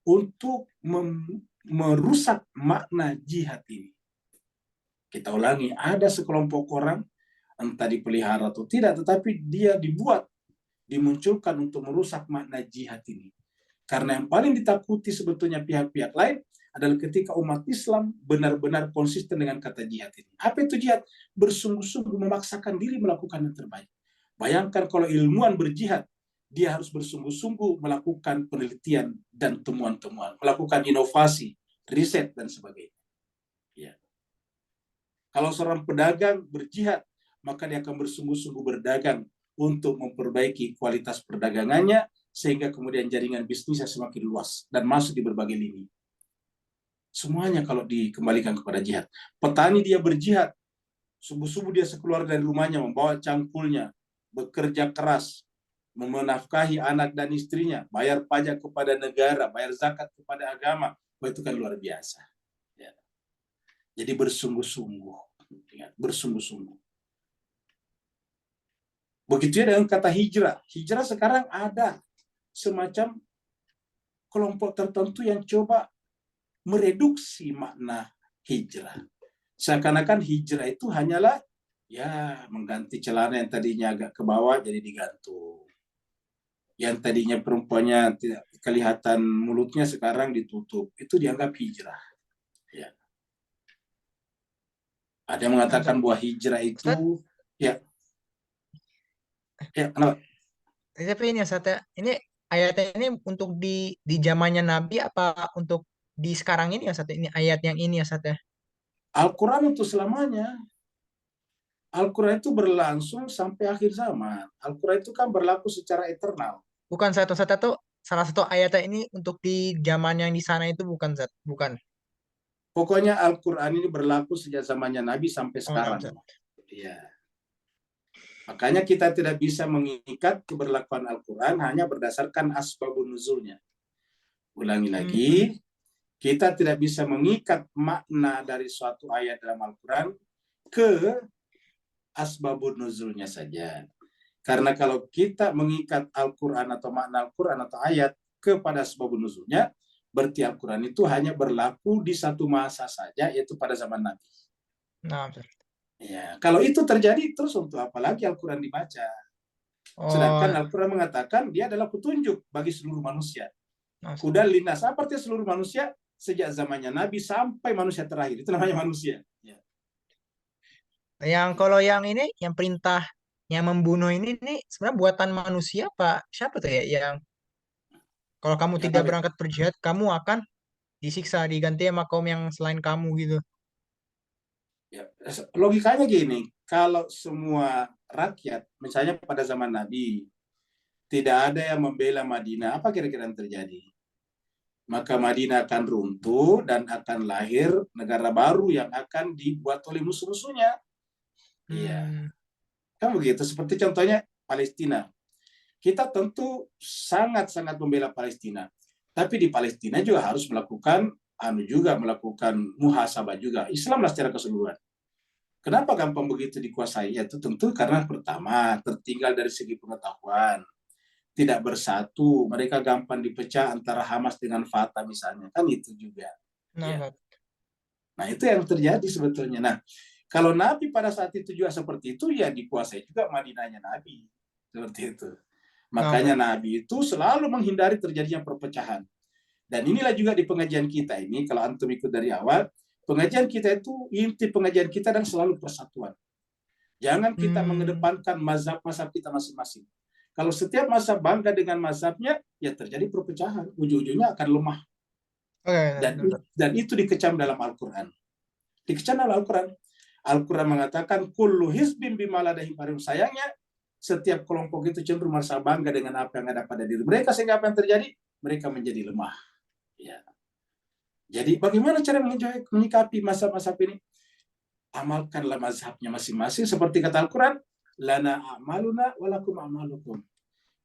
untuk merusak makna jihad ini. Kita ulangi, ada sekelompok orang, entah dipelihara atau tidak, tetapi dia dimunculkan untuk merusak makna jihad ini. Karena yang paling ditakuti sebetulnya pihak-pihak lain adalah ketika umat Islam benar-benar konsisten dengan kata jihad ini. Apa itu jihad? Bersungguh-sungguh memaksakan diri melakukan yang terbaik. Bayangkan kalau ilmuwan berjihad, dia harus bersungguh-sungguh melakukan penelitian dan temuan-temuan, melakukan inovasi, riset, dan sebagainya. Ya. Kalau seorang pedagang berjihad, maka dia akan bersungguh-sungguh berdagang untuk memperbaiki kualitas perdagangannya, sehingga kemudian jaringan bisnisnya semakin luas dan masuk di berbagai lini. Semuanya kalau dikembalikan kepada jihad. Petani dia berjihad, subuh-subuh dia sekeluar dari rumahnya membawa cangkulnya, bekerja keras, menafkahi anak dan istrinya, bayar pajak kepada negara, bayar zakat kepada agama. Itu kan luar biasa. Ya. Jadi bersungguh-sungguh. Bersungguh-sungguh. Begitu dengan kata hijrah. Hijrah sekarang ada semacam kelompok tertentu yang coba mereduksi makna hijrah. Seakan-akan hijrah itu hanyalah ya mengganti celana yang tadinya agak ke bawah jadi digantung. Yang tadinya perempuannya tidak kelihatan mulutnya sekarang ditutup. Itu dianggap hijrah. Ya. Ada yang mengatakan bahwa hijrah itu ya kenapa? Tapi ini Ustaz ya, ini ayatnya ini untuk di zamannya Nabi apa untuk di sekarang ini ya Ustaz? Ini ayat yang ini ya Ustaz ya. Al-Quran untuk selamanya. Al-Quran itu berlangsung sampai akhir zaman. Al-Quran itu kan berlaku secara eternal. Bukan satu tuh salah satu ayatnya ini untuk di zaman yang di sana itu bukan Ustaz, bukan. Pokoknya Al-Quran ini berlaku sejak zamannya Nabi sampai Oh, enggak, sekarang. Ustaz. Iya. Makanya kita tidak bisa mengikat keberlakuan Al-Quran hanya berdasarkan asbabun nuzulnya. Ulangi lagi, kita tidak bisa mengikat makna dari suatu ayat dalam Al-Quran ke asbabun nuzulnya saja. Karena kalau kita mengikat Al-Quran atau makna Al-Quran atau ayat kepada asbabun nuzulnya, berarti Al-Quran itu hanya berlaku di satu masa saja, yaitu pada zaman Nabi. Nah, Ustaz. Ya, kalau itu terjadi, terus untuk apa lagi Al-Quran dibaca? Sedangkan Al-Quran mengatakan dia adalah petunjuk bagi seluruh manusia. Udah linas, apa artinya seluruh manusia? Sejak zamannya Nabi sampai manusia terakhir. Itu namanya manusia. Ya. Yang kalau yang ini, yang perintah yang membunuh ini sebenarnya buatan manusia Pak. Siapa tuh ya yang kalau kamu tidak berangkat berjihad, kamu akan disiksa, diganti sama kaum yang selain kamu gitu. Ya, logikanya gini, kalau semua rakyat, misalnya pada zaman Nabi, tidak ada yang membela Madinah, apa kira-kira yang terjadi? Maka Madinah akan runtuh dan akan lahir negara baru yang akan dibuat oleh musuh-musuhnya. Iya. Kan begitu, seperti contohnya Palestina. Kita tentu sangat-sangat membela Palestina. Tapi di Palestina juga harus melakukan melakukan muhasabah juga. Islamlah secara keseluruhan. Kenapa gampang begitu dikuasai? Itu tentu karena pertama, tertinggal dari segi pengetahuan. Tidak bersatu, mereka gampang dipecah antara Hamas dengan Fatah misalnya. Kan itu juga. Ya. Nah, itu yang terjadi sebetulnya. Nah, kalau Nabi pada saat itu juga seperti itu, ya dikuasai juga Madinahnya Nabi. Seperti itu. Makanya Nabi itu selalu menghindari terjadinya perpecahan. Dan inilah juga di pengajian kita ini, kalau antum ikut dari awal, pengajian kita itu, inti pengajian kita dan selalu persatuan. Jangan kita mengedepankan mazhab-mazhab kita masing-masing. Kalau setiap mazhab bangga dengan mazhabnya, ya terjadi perpecahan. Ujung-ujungnya akan lemah. Dan itu dikecam dalam Al-Quran. Dikecam dalam Al-Quran. Al-Quran mengatakan, kullu hizbin bima ladayhim farihun. Sayangnya, setiap kelompok itu cenderung merasa bangga dengan apa yang ada pada diri mereka, sehingga apa yang terjadi? Mereka menjadi lemah. Ya. Jadi bagaimana cara menyikapi mazhab-mazhab ini? Amalkanlah mazhabnya masing-masing, seperti kata Al-Quran, lana a'maluna walakum a'malukum.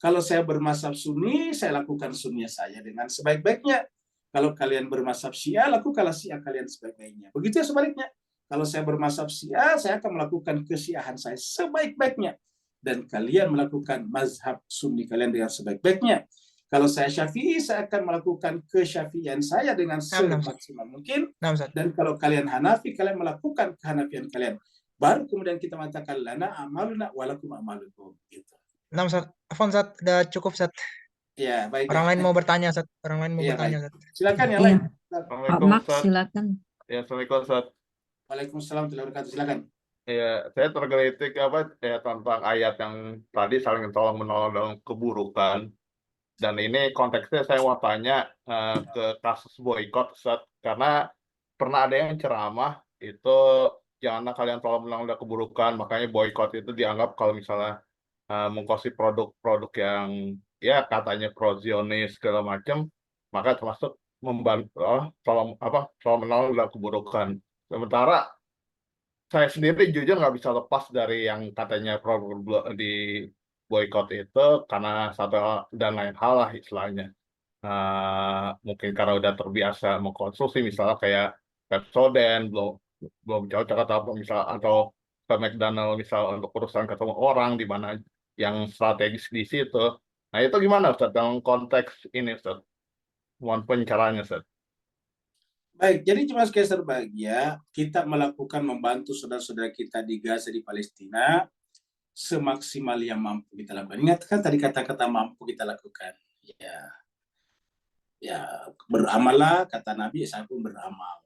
Kalau saya bermazhab Sunni, saya lakukan Sunni saya dengan sebaik-baiknya. Kalau kalian bermazhab Syiah, lakukanlah Syiah kalian sebaik-baiknya. Begitu ya sebaliknya. Kalau saya bermazhab Syiah, saya akan melakukan kesyiahan saya sebaik-baiknya. Dan kalian melakukan mazhab Sunni kalian dengan sebaik-baiknya. Kalau saya Syafi'i, saya akan melakukan kesyafi'ian saya dengan semaksimal mungkin. Dan kalau kalian Hanafi, kalian melakukan kehanafian kalian. Baru kemudian kita mengatakan lana amaluna walakum amalukum. Gitu. Nah, Ustaz. Afwan, Ustaz. Udah cukup, Ustaz. Ya, baik. Orang lain mau bertanya, Ustaz. Orang lain mau bertanya, baik. Ustaz. Silakan yang lain. Pak Mak, silakan. Ya, Assalamualaikum, Ustaz. Waalaikumsalam warahmatullahi wabarakatuh. Silakan. Ya, saya tergelitik tentang ayat yang tadi saling tolong menolong dalam keburukan. Dan ini konteksnya saya mau tanya ke kasus boykot, Ustaz. Karena pernah ada yang ceramah itu janganlah kalian terlalu menolak keburukan, makanya boykot itu dianggap kalau misalnya mengkonsumsi produk-produk yang ya katanya pro-Zionis segala macam, maka termasuk membantu tolong menolak keburukan. Sementara saya sendiri jujur nggak bisa lepas dari yang katanya di boykot itu karena satu dan lain hal lah istilahnya. Mungkin karena udah terbiasa mengkonsumsi misalnya kayak Pepsodent belum belum cocok atau apa misal atau ke McDonald misal untuk urusan ketemu orang di mana yang strategis di situ. Nah itu gimana Ustaz dalam konteks ini Ustaz? Mohon pencerahannya Ustaz. Baik, jadi cuma geser bahagia, kita melakukan membantu saudara-saudara kita di Gaza, di Palestina, semaksimal yang mampu kita lakukan. Ingat kan tadi kata-kata mampu kita lakukan. Ya, beramallah, kata Nabi, saya pun beramal.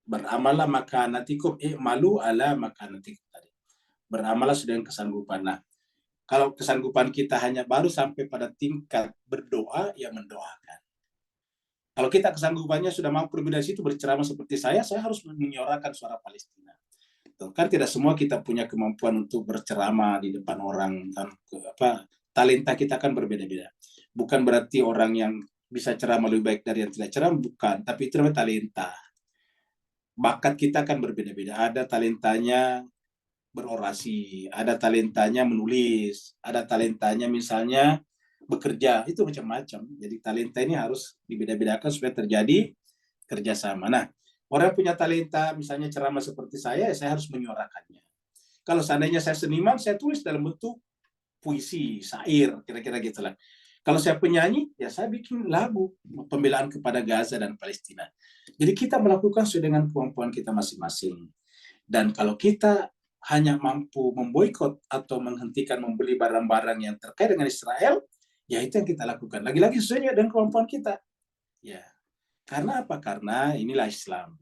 Beramallah maka natikum malu ala maka natikum tadi. Beramallah sudah yang kesanggupan. Nah, kalau kesanggupan kita hanya baru sampai pada tingkat berdoa, ya mendoakan. Kalau kita kesanggupannya sudah mampu lebih dari situ berceramah seperti saya harus menyuarakan suara Palestina. Kan tidak semua kita punya kemampuan untuk berceramah di depan orang, kan talenta kita kan berbeda-beda. Bukan berarti orang yang bisa ceramah lebih baik dari yang tidak ceramah, bukan, tapi itu namanya talenta. Bakat kita kan berbeda-beda. Ada talentanya berorasi, ada talentanya menulis, ada talentanya misalnya bekerja, itu macam-macam. Jadi talenta ini harus dibeda-bedakan supaya terjadi kerjasama. Nah, orang punya talenta misalnya ceramah seperti saya harus menyuarakannya. Kalau seandainya saya seniman, saya tulis dalam bentuk puisi, syair, kira-kira gitulah. Kalau saya penyanyi, ya saya bikin lagu pembelaan kepada Gaza dan Palestina. Jadi kita melakukan sesuai dengan kemampuan kita masing-masing. Dan kalau kita hanya mampu memboikot atau menghentikan membeli barang-barang yang terkait dengan Israel, ya itu yang kita lakukan. Lagi-lagi sesuai dengan kemampuan kita. Ya, karena apa? Karena inilah Islam.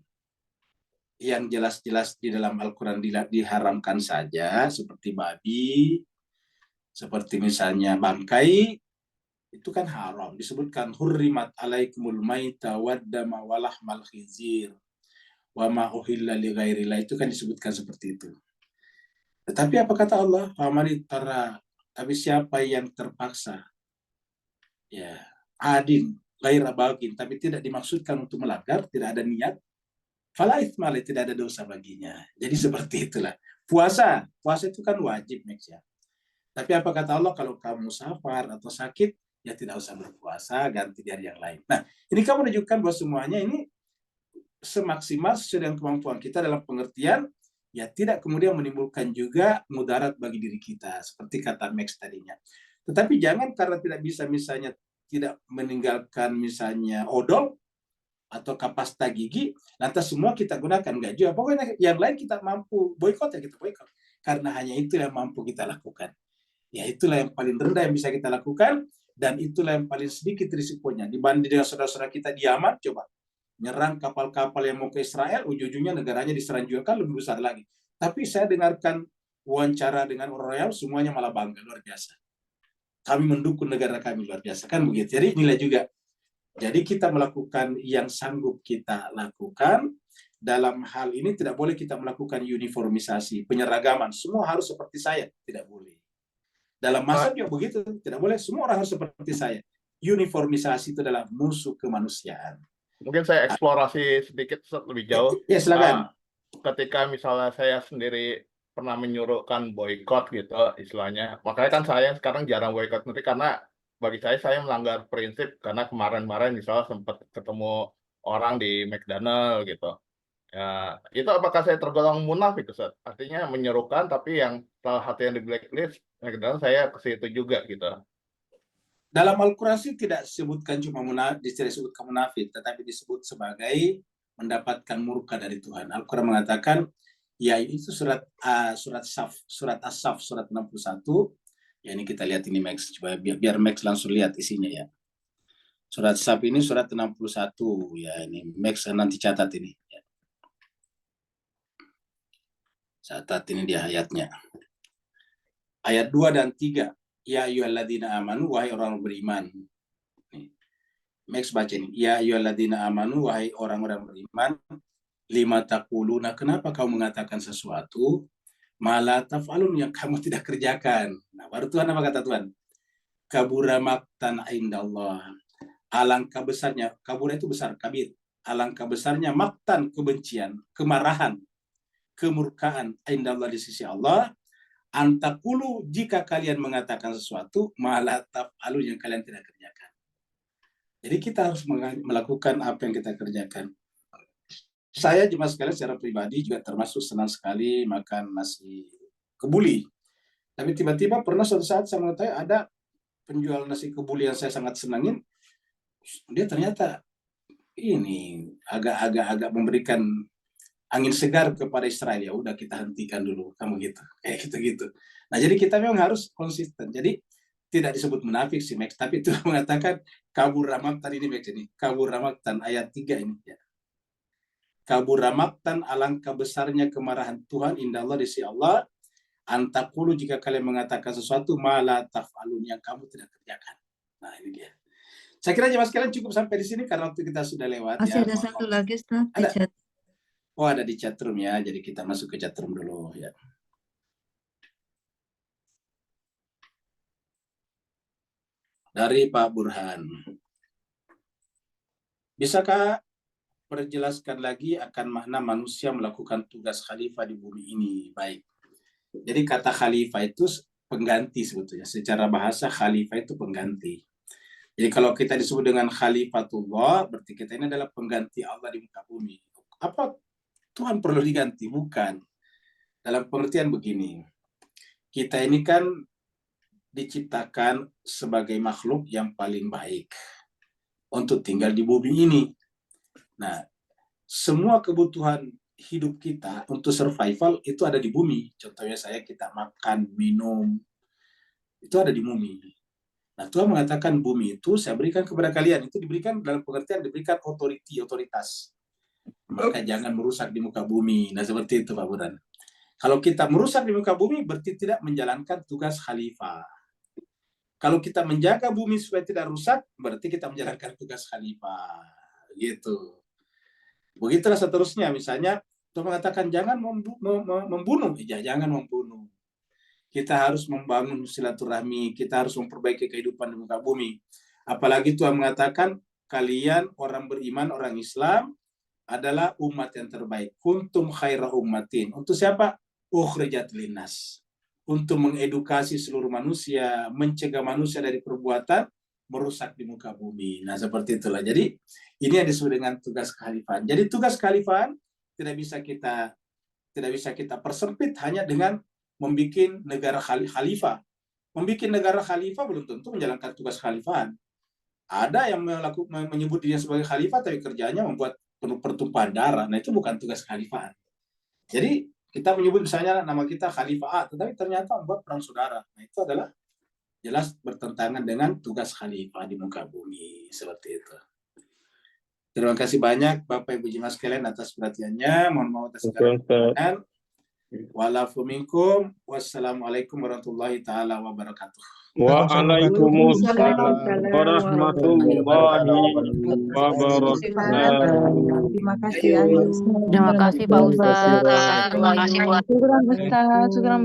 Yang jelas-jelas di dalam Al-Quran diharamkan saja, seperti babi, seperti misalnya bangkai, itu kan haram. Disebutkan hurrimat alaikumul maita waddama walahmal khizir wa ma uhilla li ghairillah, itu kan disebutkan seperti itu. Tetapi apa kata Allah? Tapi siapa yang terpaksa, ya, adin, ghaira bagin, tapi tidak dimaksudkan untuk melanggar, tidak ada niat, fala itsma, tidak ada dosa baginya. Jadi seperti itulah. Puasa itu kan wajib, Max, ya. Tapi apa kata Allah? Kalau kamu safar atau sakit, ya tidak usah berpuasa, ganti dari yang lain. Nah, ini kamu menunjukkan bahwa semuanya ini semaksimal sesuai dengan kemampuan kita dalam pengertian, ya tidak kemudian menimbulkan juga mudarat bagi diri kita, seperti kata Max tadinya. Tetapi jangan karena tidak bisa misalnya tidak meninggalkan misalnya odol atau kapas gigi, lantas semua kita gunakan, enggak juga. Pokoknya yang lain kita mampu boikot, ya kita boikot. Karena hanya itu yang mampu kita lakukan. Ya itulah yang paling rendah yang bisa kita lakukan, dan itulah yang paling sedikit risikonya. Dibanding dengan saudara-saudara kita di Yaman, coba nyerang kapal-kapal yang mau ke Israel, ujung-ujungnya negaranya diserang juga, kan lebih besar lagi. Tapi saya dengarkan wawancara dengan orang Royal, semuanya malah bangga, luar biasa. Kami mendukung negara kami, luar biasa, kan begitu. Jadi inilah juga. Jadi kita melakukan yang sanggup kita lakukan. Dalam hal ini tidak boleh kita melakukan uniformisasi, penyeragaman. Semua harus seperti saya, tidak boleh. Dalam mazhab juga begitu, tidak boleh semua orang harus seperti saya. Uniformisasi itu adalah musuh kemanusiaan. Mungkin saya eksplorasi sedikit lebih jauh. Ya, silakan. Ketika misalnya saya sendiri pernah menyuruhkan boykot gitu istilahnya, makanya kan saya sekarang jarang boykot nanti karena bagi saya melanggar prinsip, karena kemarin-kemarin misalnya sempat ketemu orang di McDonald gitu. Ya, itu apakah saya tergolong munafik, Ustaz? Artinya menyerukan, tapi yang salah satu yang di blacklist, McDonald saya ke situ juga gitu. Dalam Al-Quran tidak disebutkan cuma disebutkan munafik, tetapi disebut sebagai mendapatkan murka dari Tuhan. Al-Quran mengatakan, ya itu surat As-Saff, surat 61. Ya ini kita lihat ini Max, coba biar Max langsung lihat isinya ya. Surat As-Saff ini surat 61, ya ini Max nanti catat ini. Ya. Catat ini dia ayatnya. Ayat 2 dan 3. Ya ayyuhalladzina amanu, wahai orang beriman. Nih. Max baca ini. Ya ayyuhalladzina amanu, wahai orang-orang beriman. Lima taquluna, kenapa kau mengatakan sesuatu ma la taf'alun, yang kamu tidak kerjakan. Nah, baru Tuhan apa kata Tuhan? Kabura maqtan indallah. Alangkah besarnya, kabura itu besar, kabir. Alangkah besarnya maqtan, kebencian, kemarahan, kemurkaan indallah, di sisi Allah, antakulu, jika kalian mengatakan sesuatu ma la taf'alun, yang kalian tidak kerjakan. Jadi kita harus melakukan apa yang kita kerjakan. Saya jemaah sekalian secara pribadi juga termasuk senang sekali makan nasi kebuli. Tapi tiba-tiba pernah suatu saat saya mengetahui ada penjual nasi kebuli yang saya sangat senangin. Dia ternyata ini agak memberikan angin segar kepada Israel. Ya udah, kita hentikan dulu, kamu gitu, kayak gitu-gitu. Nah, jadi kita memang harus konsisten. Jadi tidak disebut munafik sih, Max, tapi Tuhan mengatakan kabur maqtan ini, Max, ini kabur maqtan ayat 3 ini ya. Kabur maqtan, alangkah besarnya kemarahan Tuhan indallah, di sisi Allah, antakulu, jika kalian mengatakan sesuatu ma la taf'alun, yang kamu tidak kerjakan. Nah, ini dia. Saya kira jemaah sekalian cukup sampai di sini karena waktu kita sudah lewat. Masih Ya. ada satu lagi, Ustaz, di Ada. chat. Oh, ada di chatroom ya. Jadi kita masuk ke chatroom dulu ya. Dari Pak Burhan. Bisakah perjelaskan lagi akan makna manusia melakukan tugas khalifah di bumi ini? Baik. Jadi kata khalifah itu pengganti sebetulnya. Secara bahasa khalifah itu pengganti. Jadi kalau kita disebut dengan khalifatullah, berarti kita ini adalah pengganti Allah di muka bumi. Apa Tuhan perlu diganti? Bukan. Dalam pengertian begini. Kita ini kan diciptakan sebagai makhluk yang paling baik untuk tinggal di bumi ini. Nah, semua kebutuhan hidup kita untuk survival itu ada di bumi. Contohnya kita makan, minum, itu ada di bumi. Nah, Tuhan mengatakan bumi itu saya berikan kepada kalian. Itu diberikan dalam pengertian diberikan otoritas. Maka jangan merusak di muka bumi. Nah, seperti itu Pak Burhan. Kalau kita merusak di muka bumi berarti tidak menjalankan tugas khalifah. Kalau kita menjaga bumi supaya tidak rusak, berarti kita menjalankan tugas khalifah. Gitu. Begitulah seterusnya. Misalnya, Tuhan mengatakan jangan membunuh. Ya, jangan membunuh. Kita harus membangun silaturahmi. Kita harus memperbaiki kehidupan di muka bumi. Apalagi Tuhan mengatakan, kalian orang beriman, orang Islam, adalah umat yang terbaik. Kuntum khaira ummatin. Untuk siapa? Ukhrijat linnas. Untuk mengedukasi seluruh manusia, mencegah manusia dari perbuatan merusak di muka bumi. Nah, seperti itulah. Jadi, ini yang disebut dengan tugas kekhalifahan. Jadi, tugas kekhalifahan tidak bisa kita persempit hanya dengan membuat negara khalifah. Membuat negara khalifah belum tentu menjalankan tugas kekhalifahan. Ada yang menyebut dirinya sebagai khalifah, tapi kerjanya membuat pertumpahan darah. Nah, itu bukan tugas kekhalifahan. Jadi, kita menyebut misalnya nama kita Khalifah A, tetapi ternyata membuat perang saudara. Nah, itu adalah jelas bertentangan dengan tugas khalifah di muka bumi. Seperti itu. Terima kasih banyak Bapak Ibu jemaah sekalian atas perhatiannya. Mohon maaf atas segala kekurangan. Wa'alafu minkum. Wassalamualaikum warahmatullahi ta'ala wabarakatuh. Waalaikumsalam warahmatullahi wabarakatuh. Terima kasih, Ayu. Terima kasih Pak Ustaz. Terima kasih, Pak Ustaz.